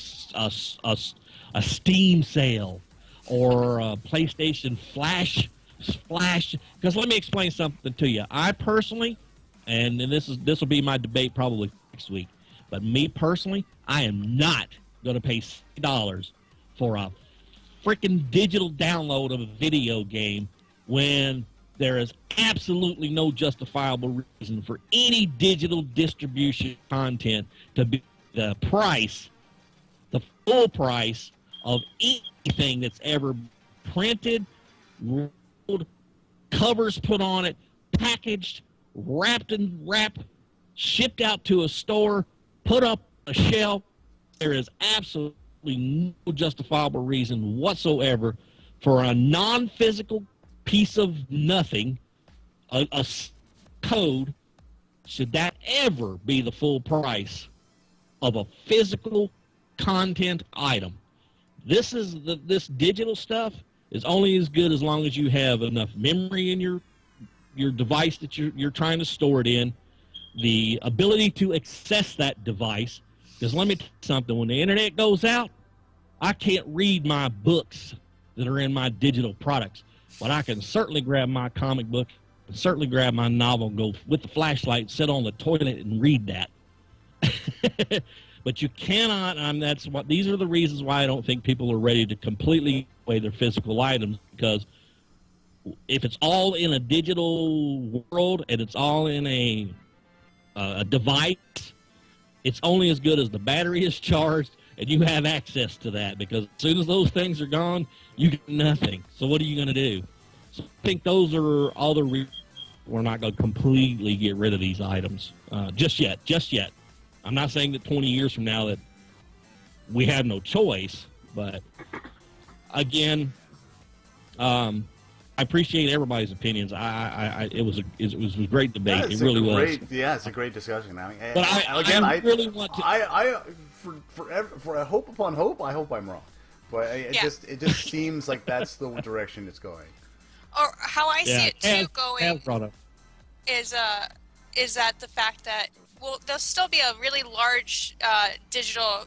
Steam sale or a PlayStation Flash. Because let me explain something to you. I personally, and this will be my debate probably next week, but me personally, I am not going to pay $60 for a freaking digital download of a video game when there is absolutely no justifiable reason for any digital distribution content to be the full price of anything that's ever printed, rolled, covers put on it, packaged, wrapped, shipped out to a store, put up a shelf. There is absolutely no justifiable reason whatsoever for a non-physical piece of nothing, a code, should that ever be the full price of a physical content item. This digital stuff is only as good as long as you have enough memory in your device that you're trying to store it in, the ability to access that device. Because let me tell you something, when the internet goes out, I can't read my books that are in my digital products, but I can certainly grab my comic book, certainly grab my novel, go with the flashlight, sit on the toilet and read that. But you cannot, these are the reasons why I don't think people are ready to completely give away their physical items, because if it's all in a digital world and it's all in a device, it's only as good as the battery is charged and you have access to that, because as soon as those things are gone, you get nothing. So what are you going to do? So I think those are all the reasons we're not going to completely get rid of these items just yet. I'm not saying that 20 years from now that we have no choice, but again, I appreciate everybody's opinions. It was a great debate. It really was. Yeah, it's a great discussion. I mean, but I really want to. For a hope upon hope, I hope I'm wrong, but it just seems like that's the direction it's going. Or how I see it too going is that the fact that there'll still be a really large digital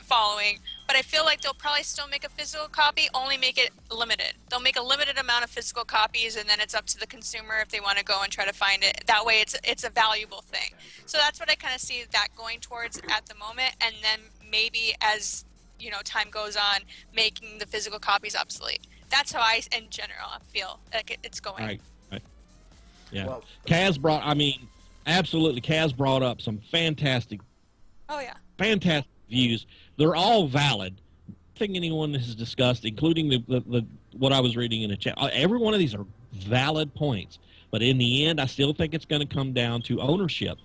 following, but I feel like they'll probably still make a physical copy, only make it limited. They'll make a limited amount of physical copies, and then it's up to the consumer if they want to go and try to find it. That way it's a valuable thing. So that's what I kind of see that going towards at the moment, and then maybe as time goes on, making the physical copies obsolete. That's how I, in general, feel like it's going. Right. Yeah. Well, Kaz brought up some fantastic views. They're all valid. Nothing anyone has discussed, including the what I was reading in the chat. Every one of these are valid points. But in the end, I still think it's going to come down to ownership.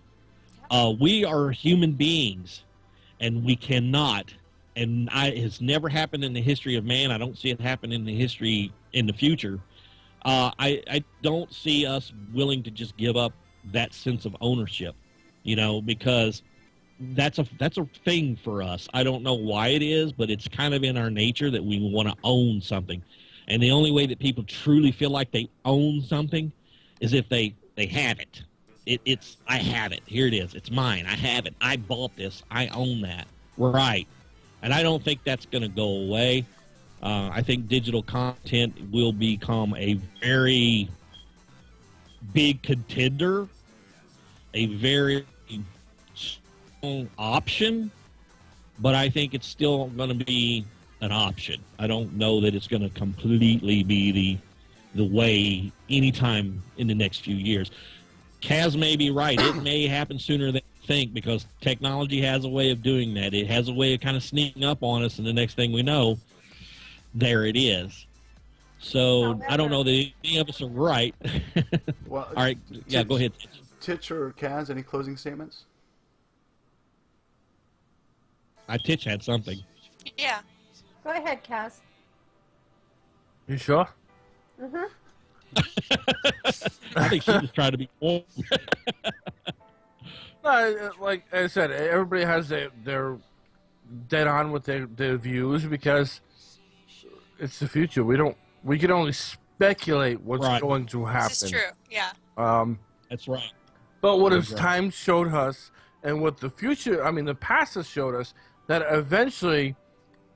We are human beings, and we cannot, it's never happened in the history of man. I don't see it happen in the future. I don't see us willing to just give up that sense of ownership, because that's a thing for us. I don't know why it is, but it's kind of in our nature that we want to own something. And the only way that people truly feel like they own something is if they have it. It's I have it. Here it is. It's mine. I have it. I bought this. I own that. Right. And I don't think that's going to go away. I think digital content will become a very big contender, a very strong option, but I think it's still going to be an option. I don't know that it's going to completely be the way anytime in the next few years. Kaz may be right. It may happen sooner than you think because technology has a way of doing that. It has a way of kind of sneaking up on us, and the next thing we know, there it is. So I don't know that any of us are right. Well, all right. Yeah, go ahead. Titch or Kaz, any closing statements? Titch had something. Yeah. Go ahead, Kaz. You sure? Mm-hmm. I think she was trying to be warm. No, like I said, everybody has their dead on with their views because it's the future. We can only speculate what's going to happen. This is true. Yeah. That's right. But what has time showed us, and what the future, the past has showed us, that eventually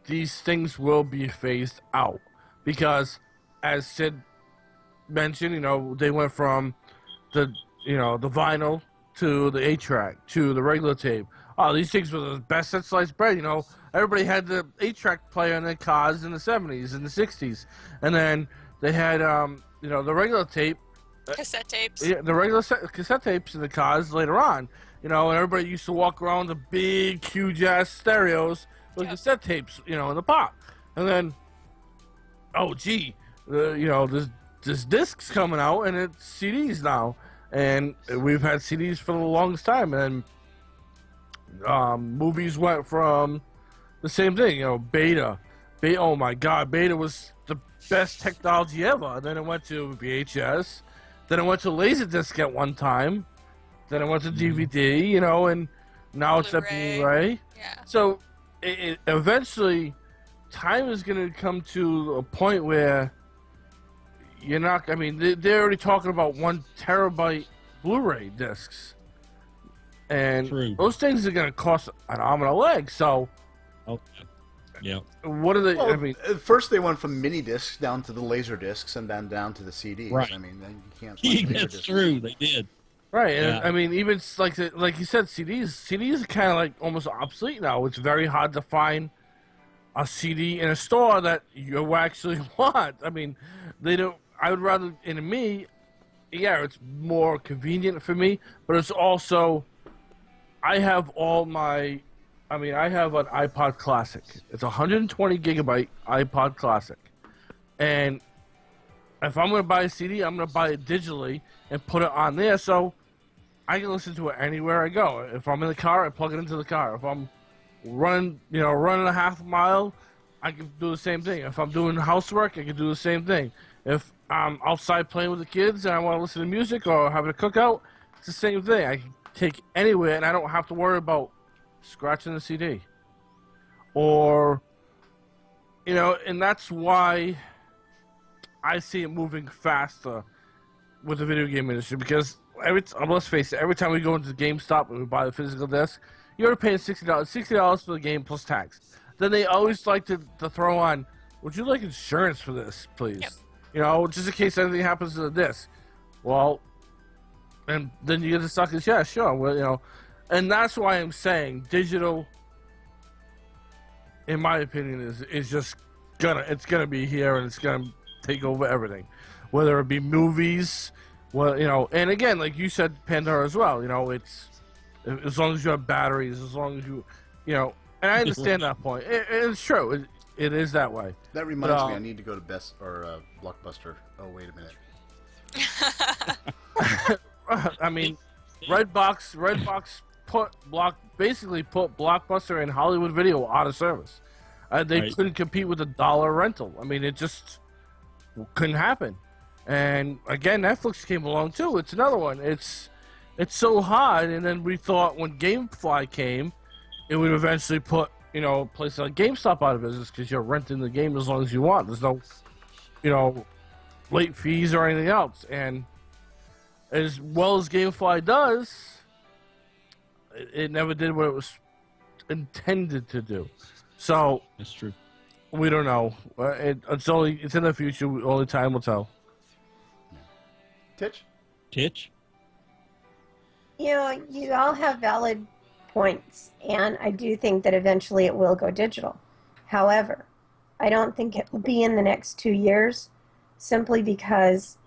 these things will be phased out. Because, as Sid mentioned, they went from the vinyl to the 8-track to the regular tape. Oh, these things were the best since sliced bread. Everybody had the 8-track player in their cars in the 70s and the 60s, and then they had the regular tape. Cassette tapes. Yeah, the regular cassette tapes in the cars later on. And everybody used to walk around with the big, huge ass stereos with cassette tapes, in the pop. And then, there's discs coming out and it's CDs now. And we've had CDs for the longest time. And movies went from the same thing, Beta. Oh my God, Beta was the best technology ever. Then it went to VHS. Then it went to Laserdisc at one time. Then it went to DVD, and now it's at Blu-ray. Yeah. So it eventually, time is going to come to a point where you're not. They're already talking about 1 terabyte Blu-ray discs, and those things are going to cost an arm and a leg. So, yeah. What are they? Well, first they went from mini discs down to the laser discs, and then down to the CDs. Right. Then you can't. That's true. They did. Right, Yeah. and even like you said, CDs are kind of like almost obsolete now. It's very hard to find a CD in a store that you actually want. They don't. I would rather, it's more convenient for me, but it's also, I have I have an iPod Classic. It's a 120 gigabyte iPod Classic, and if I'm going to buy a CD, I'm going to buy it digitally and put it on there so I can listen to it anywhere I go. If I'm in the car, I plug it into the car. If I'm running a half mile, I can do the same thing. If I'm doing housework, I can do the same thing. If I'm outside playing with the kids and I want to listen to music or having a cookout, it's the same thing. I can take anywhere and I don't have to worry about scratching the CD. Or, and that's why I see it moving faster with the video game industry, because let's face it, every time we go into the GameStop and we buy the physical disc, you're paying $60 for the game plus tax. Then they always like to throw on, would you like insurance for this, please? Yep. Just in case anything happens to the disc. Well, and then you get the suckers, yeah, sure. Well, and that's why I'm saying digital, in my opinion, is just it's gonna be here and it's gonna take over everything, whether it be movies, and again, like you said, Pandora as well. It's as long as you have batteries, as long as you, and I understand that point. It's true. It is that way. That reminds me, I need to go to Best or Blockbuster. Oh, wait a minute. Redbox basically put Blockbuster and Hollywood Video out of service. They couldn't compete with $1 rental. It just couldn't happen. And again, Netflix came along too. It's another one. It's so hard. And then we thought when GameFly came, it would eventually put places like GameStop out of business because you're renting the game as long as you want. There's no late fees or anything else. And as well as GameFly does, it never did what it was intended to do. So That's true. we don't know. It's in the future. Only time will tell. Titch? Titch? You all have valid points, and I do think that eventually it will go digital. However, I don't think it will be in the next 2 years, simply because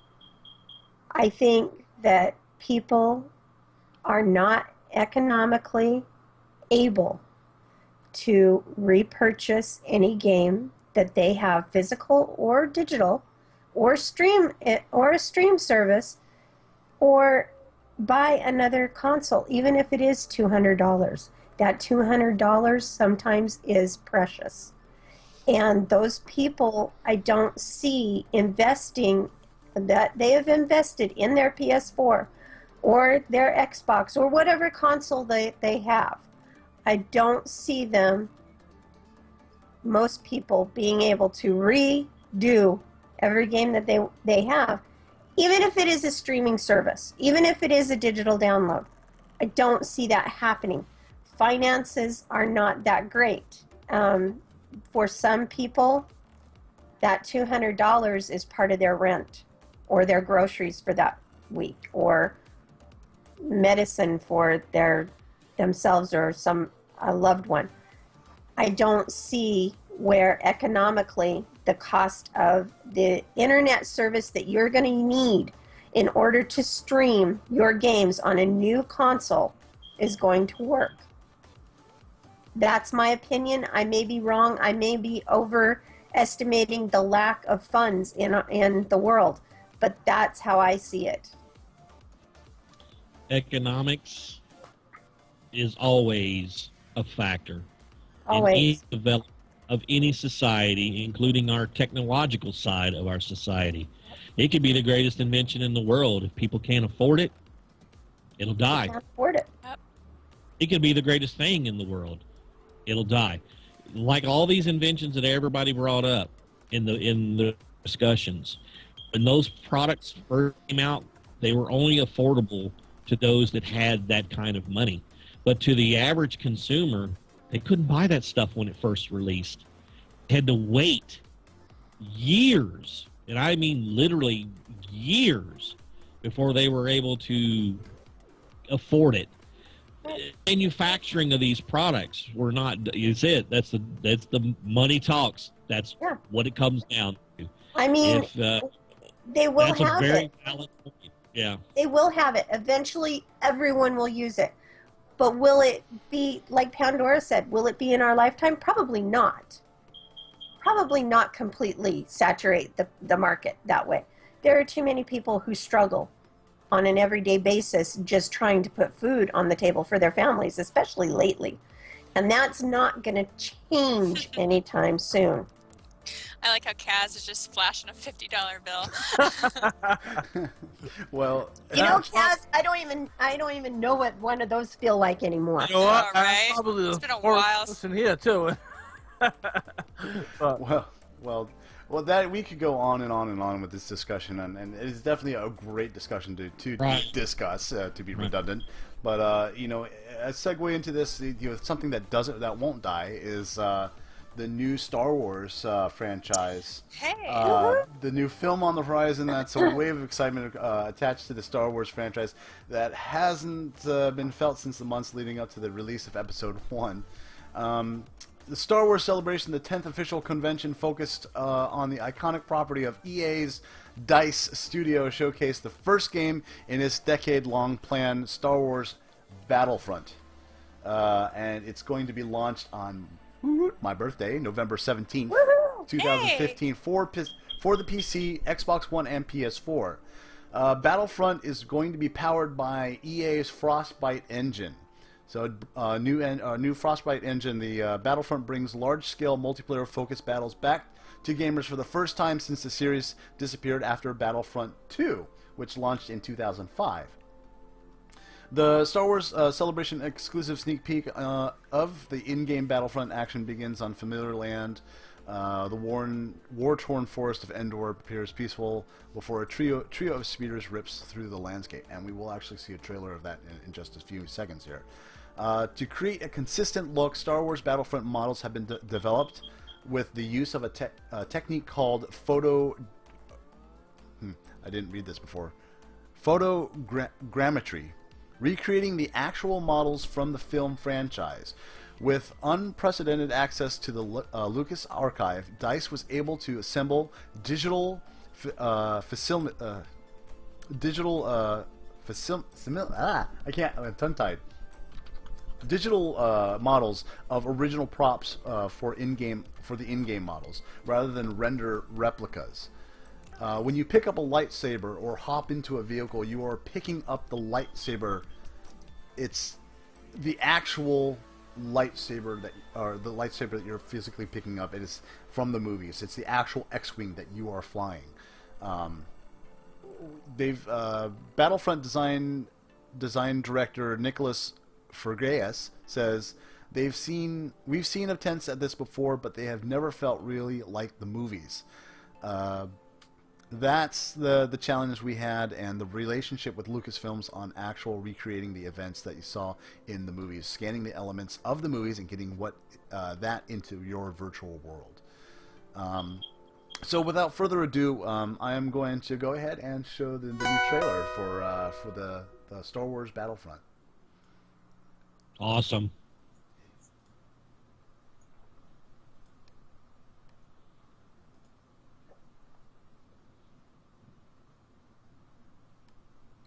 I think that people are not economically able to repurchase any game that they have physical or digital, or stream it, or a stream service, or buy another console, even if it is $200. That $200 sometimes is precious. And those people, I don't see investing, that they have invested in their PS4 or their Xbox or whatever console they have. I don't see them, most people, being able to redo every game that they have, even if it is a streaming service, even if it is a digital download. I don't see that happening. Finances are not that great. For some people, that $200 is part of their rent or their groceries for that week or medicine for themselves or a loved one. I don't see where economically the cost of the internet service that you're going to need in order to stream your games on a new console is going to work. That's my opinion. I may be wrong. I may be overestimating the lack of funds in the world, but that's how I see it. Economics is always a factor Always. in any development of any society, including our technological side of our society. It could be the greatest invention in the world. If people can't afford it, it'll die. Can't afford it. It could be the greatest thing in the world. It'll die. Like all these inventions that everybody brought up in the discussions, when those products first came out, they were only affordable to those that had that kind of money. But to the average consumer, they couldn't buy that stuff when it first released. They had to wait years, and I mean literally years, before they were able to afford it. Manufacturing of these products were not. That's it. That's the money talks. That's what it comes down to. I mean, they will that's have a very it. valid point. Yeah. They will have it. Eventually, everyone will use it. But will it be, like Pandora said, will it be in our lifetime? Probably not. Probably not completely saturate the market that way. There are too many people who struggle on an everyday basis just trying to put food on the table for their families, especially lately. And that's not going to change anytime soon. I like how Kaz is just flashing a $50 bill. Well, Kaz, I don't even know what one of those feel like anymore. You know what? All right. I'm probably It's the been a fourth while. person here too. But, well, that we could go on and on and on with this discussion, and it is definitely a great discussion to Right. discuss, to be redundant. But a segue into this, something that won't die is the new Star Wars franchise. Hey. The new film on the horizon. That's a wave of excitement attached to the Star Wars franchise that hasn't been felt since the months leading up to the release of Episode 1. The Star Wars Celebration, the 10th official convention, focused on the iconic property of EA's DICE Studio, showcased the first game in its decade-long plan, Star Wars Battlefront. And it's going to be launched on my birthday, November 17th, 2015, for the PC, Xbox One, and PS4. Battlefront is going to be powered by EA's Frostbite engine. So, new Frostbite engine. The Battlefront brings large-scale multiplayer-focused battles back to gamers for the first time since the series disappeared after Battlefront 2, which launched in 2005. The Star Wars Celebration exclusive sneak peek of the in-game Battlefront action begins on familiar land. The war-torn forest of Endor appears peaceful before a trio of speeders rips through the landscape, and we will actually see a trailer of that in just a few seconds here. To create a consistent look, Star Wars Battlefront models have been developed with the use of a technique called I didn't read this before. Photogrammetry, recreating the actual models from the film franchise. With unprecedented access to the Lucas archive, DICE was able to assemble digital I'm tongue-tied. Digital models of original props for the in-game models, rather than render replicas. When you pick up a lightsaber or hop into a vehicle, you are picking up the lightsaber. It's the actual lightsaber that you're physically picking up. It is from the movies. It's the actual X-wing that you are flying. Battlefront design director Nicholas Fergeas says we've seen attempts at this before, but they have never felt really like the movies. That's the challenge we had, and the relationship with Lucasfilms on actual recreating the events that you saw in the movies, scanning the elements of the movies and getting that into your virtual world. So without further ado, I am going to go ahead and show the new trailer for the Star Wars Battlefront. Awesome.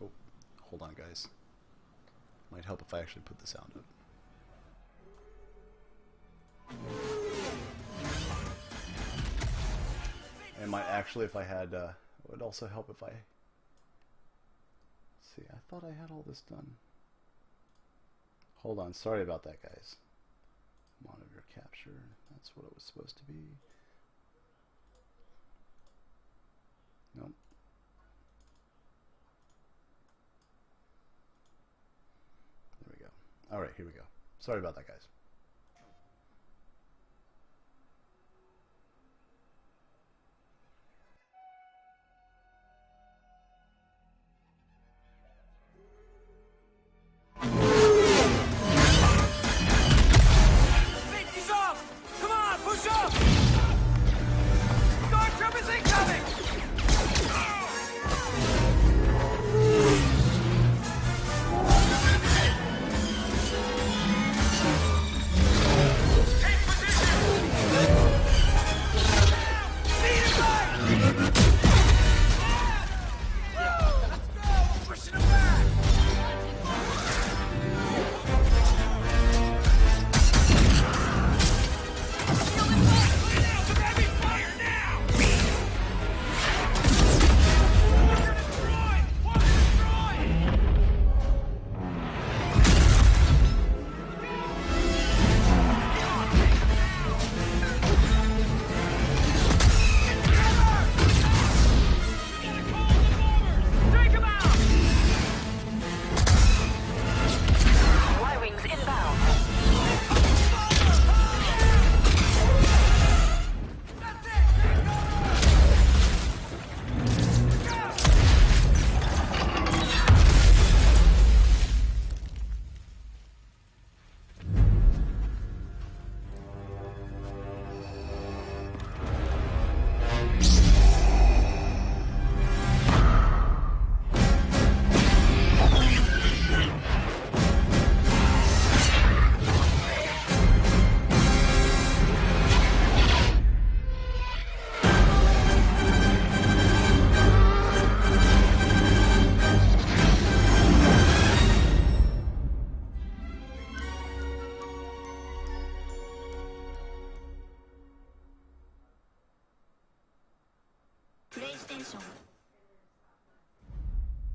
Oh, hold on, guys. Might help if I actually put the sound up. It might actually, if I had, it would also help if I... Let's see, I thought I had all this done. Hold on, sorry about that, guys. Monitor capture, that's what it was supposed to be. Nope. There we go. Alright, here we go. Sorry about that, guys.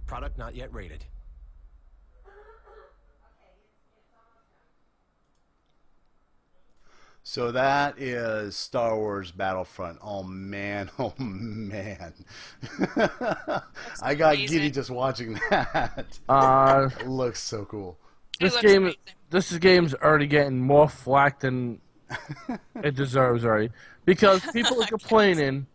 Product not yet rated. So that is Star Wars Battlefront. Oh man, oh man. I got amazing. giddy just watching that. It looks so cool. It looks amazing. This game's already getting more flack than it deserves already, because people are complaining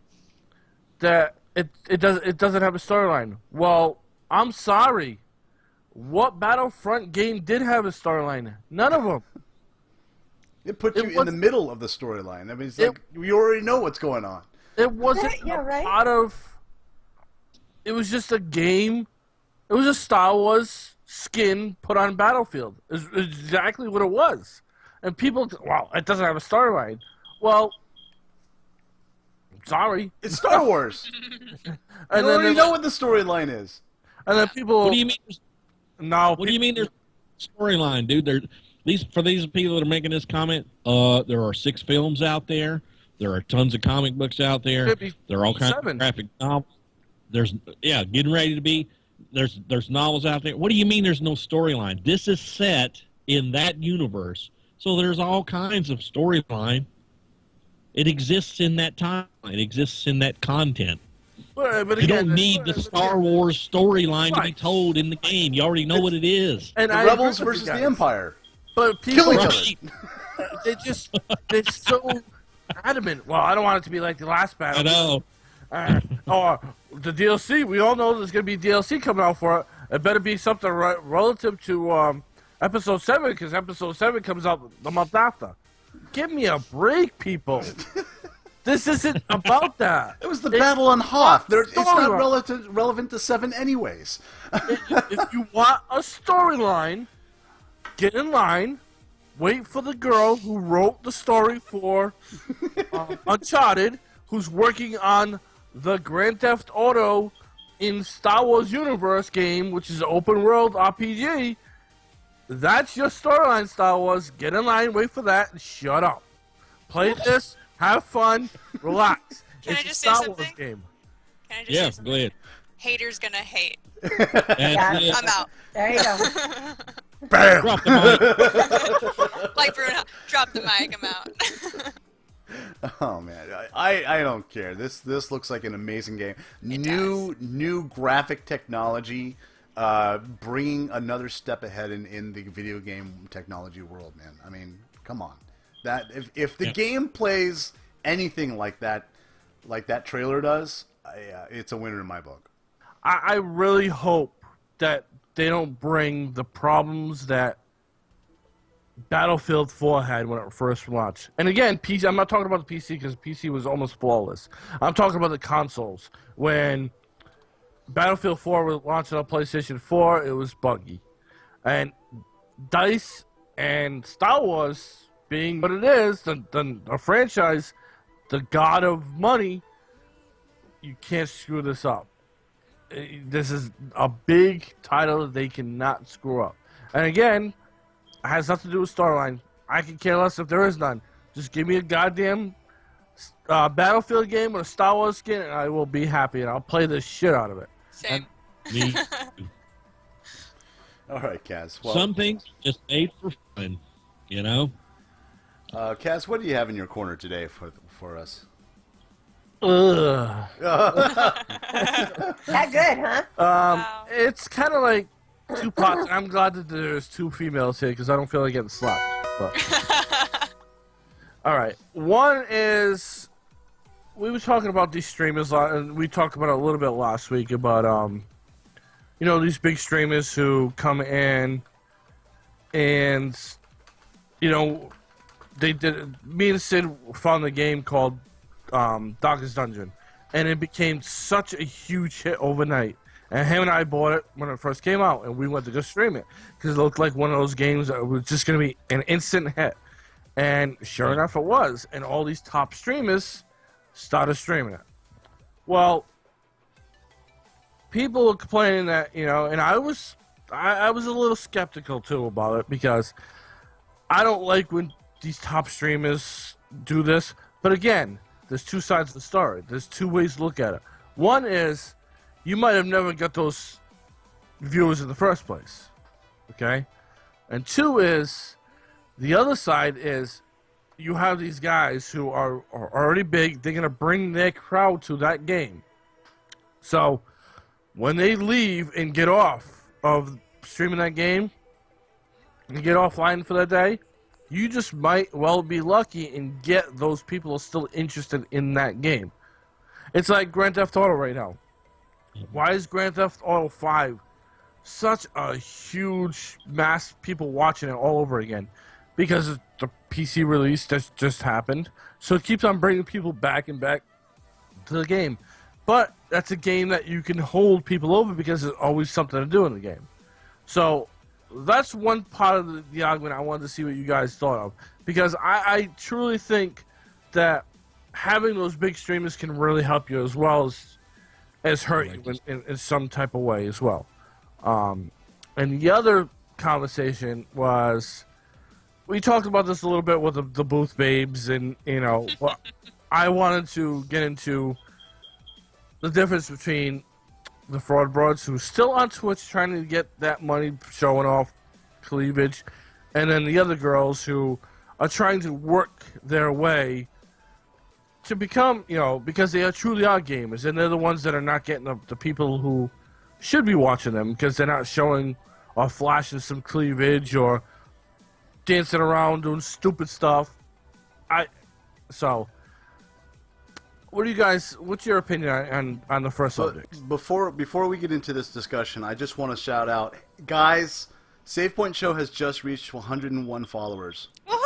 that it doesn't have a storyline. Well, I'm sorry. What Battlefront game did have a storyline? None of them. It put you in the middle of the storyline. I mean, it's like you already know what's going on. It wasn't right. part of. It was just a game. It was a Star Wars skin put on Battlefield. It's exactly what it was. And people, well, it doesn't have a storyline. Well, sorry. It's Star Wars. You already know what the storyline is. And then people. What do you mean? No. What do you mean there's storyline, dude? For these people that are making this comment, there are 6 films out there. There are tons of comic books out there. There are all kinds of graphic novels. There's getting ready to be. There's novels out there. What do you mean there's no storyline? This is set in that universe, so there's all kinds of storyline. It exists in that time. It exists in that content. But you don't need the Star Wars storyline to be told in the game. You already know what it is. And the Rebels versus the Empire. But people, kill each other. they're so adamant. Well, I don't want it to be like the last battle. I know. Or the DLC. We all know there's going to be DLC coming out for it. It better be something relative to Episode 7, because Episode 7 comes out the month after. Give me a break, people. This isn't about that. It was the battle on Hoth. It's not relevant to 7 anyways. If you want a storyline, get in line, wait for the girl who wrote the story for Uncharted, who's working on the Grand Theft Auto in Star Wars universe game, which is an open world RPG. That's your storyline, Star Wars. Get in line, wait for that, and shut up. Play this, have fun, relax. Can It's I just a Star say Wars something? game. Can I just say Yeah, something? go ahead. Haters gonna hate. Yeah. I'm out. There you go. Bam! Drop the mic. Like Bruno, drop the mic. I'm out. Oh man, I don't care. This looks like an amazing game. New graphic technology, bringing another step ahead in the video game technology world, man. I mean, come on. That if the game plays anything like that trailer does, it's a winner in my book. I really hope that they don't bring the problems that Battlefield 4 had when it first launched. And again, PC. I'm not talking about the PC because PC was almost flawless. I'm talking about the consoles. When Battlefield 4 was launched on PlayStation 4, it was buggy. And DICE and Star Wars, being what it is, the franchise, the god of money, you can't screw this up. This is a big title that they cannot screw up. And again, it has nothing to do with storyline. I can care less if there is none. Just give me a goddamn Battlefield game with a Star Wars skin, and I will be happy, and I'll play the shit out of it. Same. Me. All right, Kaz. Well, Some things just made for fun, you know? Kaz, what do you have in your corner today for us? Ugh. That good, huh? Wow. It's kind of like two pots. I'm glad that there's 2 females here because I don't feel like getting slapped. But. All right. One is we were talking about these streamers, and we talked about it a little bit last week about these big streamers who come in and they did. Me and Sid found a game called Darkest Dungeon, and it became such a huge hit overnight. And him and I bought it when it first came out, and we went to go stream it because it looked like one of those games that was just going to be an instant hit. And sure enough, it was. And all these top streamers started streaming it. Well, people were complaining that, and I was a little skeptical too about it because I don't like when these top streamers do this. But again, there's 2 sides of the story. There's 2 ways to look at it. One is you might have never got those viewers in the first place, okay? And 2 is the other side is you have these guys who are already big. They're gonna bring their crowd to that game. So when they leave and get off of streaming that game and get offline for that day, you just might well be lucky and get those people who are still interested in that game. It's like Grand Theft Auto right now. Why is Grand Theft Auto 5 such a huge mass people watching it all over again? Because the PC release just happened. So it keeps on bringing people back and back to the game. But that's a game that you can hold people over because there's always something to do in the game. So that's one part of the argument I wanted to see what you guys thought of. Because I truly think that having those big streamers can really help you as well as hurt you in some type of way as well. And the other conversation was, we talked about this a little bit with the booth babes, and well, I wanted to get into the difference between the fraud broads who are still on Twitch trying to get that money showing off cleavage, and then the other girls who are trying to work their way to become, because they truly are gamers, and they're the ones that are not getting the people who should be watching them because they're not showing or flashing some cleavage or dancing around doing stupid stuff. What do you guys? What's your opinion on the first subject? Before we get into this discussion, I just want to shout out, guys. Save Point Show has just reached 101 followers. Woohoo!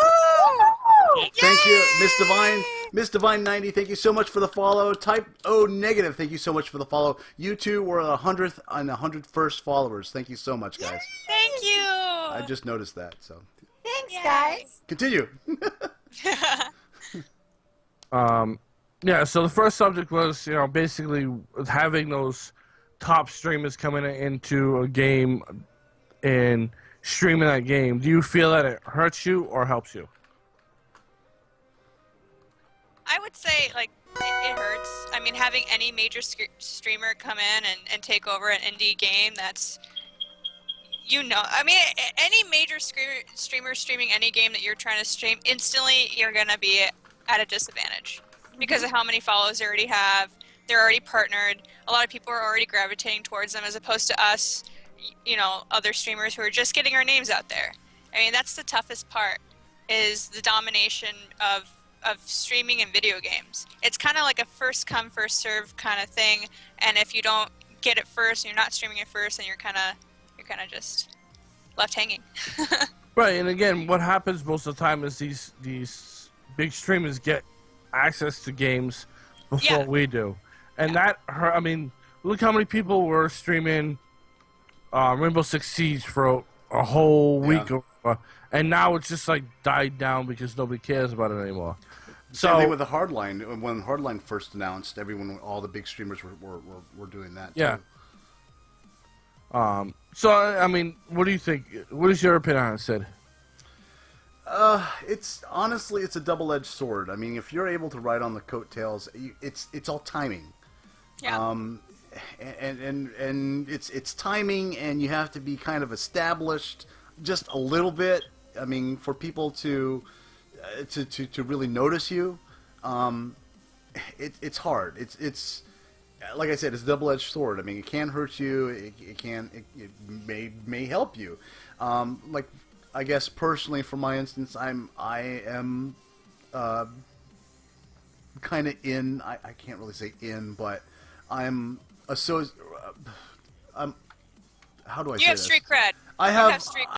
Thank you, Miss Divine. Miss Divine 90. Thank you so much for the follow. Type O negative. Thank you so much for the follow. You two were 100th and 101st followers. Thank you so much, guys. Thank you. I just noticed that. So Thanks, Yay. guys. continue. Yeah. So the first subject was, basically having those top streamers coming into a game and streaming that game. Do you feel that it hurts you or helps you? I would say, it hurts. I mean, having any major streamer come in and take over an indie game, that's, any major streamer streaming any game that you're trying to stream, instantly you're going to be at a disadvantage because of how many followers they already have. They're already partnered. A lot of people are already gravitating towards them as opposed to us, other streamers who are just getting our names out there. I mean, that's the toughest part, is the domination of streaming and video games. It's kind of like a first come, first serve kind of thing, and if you don't get it first and you're not streaming it first, then you're kind of just left hanging. Right, and again, what happens most of the time is these big streamers get access to games before we do, and that hurt. I mean, look how many people were streaming Rainbow Six Siege for a whole week, and now it's just died down because nobody cares about it anymore. Same thing with the Hardline. When Hardline first announced, all the big streamers were doing that too. Yeah. So I mean, what do you think? What is your opinion on it, Sid? It's honestly, it's a double-edged sword. I mean, if you're able to ride on the coattails, it's all timing. Yeah. And it's timing, and you have to be kind of established just a little bit. I mean, for people to really notice you, it's hard. It's like I said, it's a double-edged sword. I mean, it can hurt you. It may help you. I guess personally, for my instance, I am kind of in. I can't really say in, but I'm how do I say this? You have street cred. I You have have street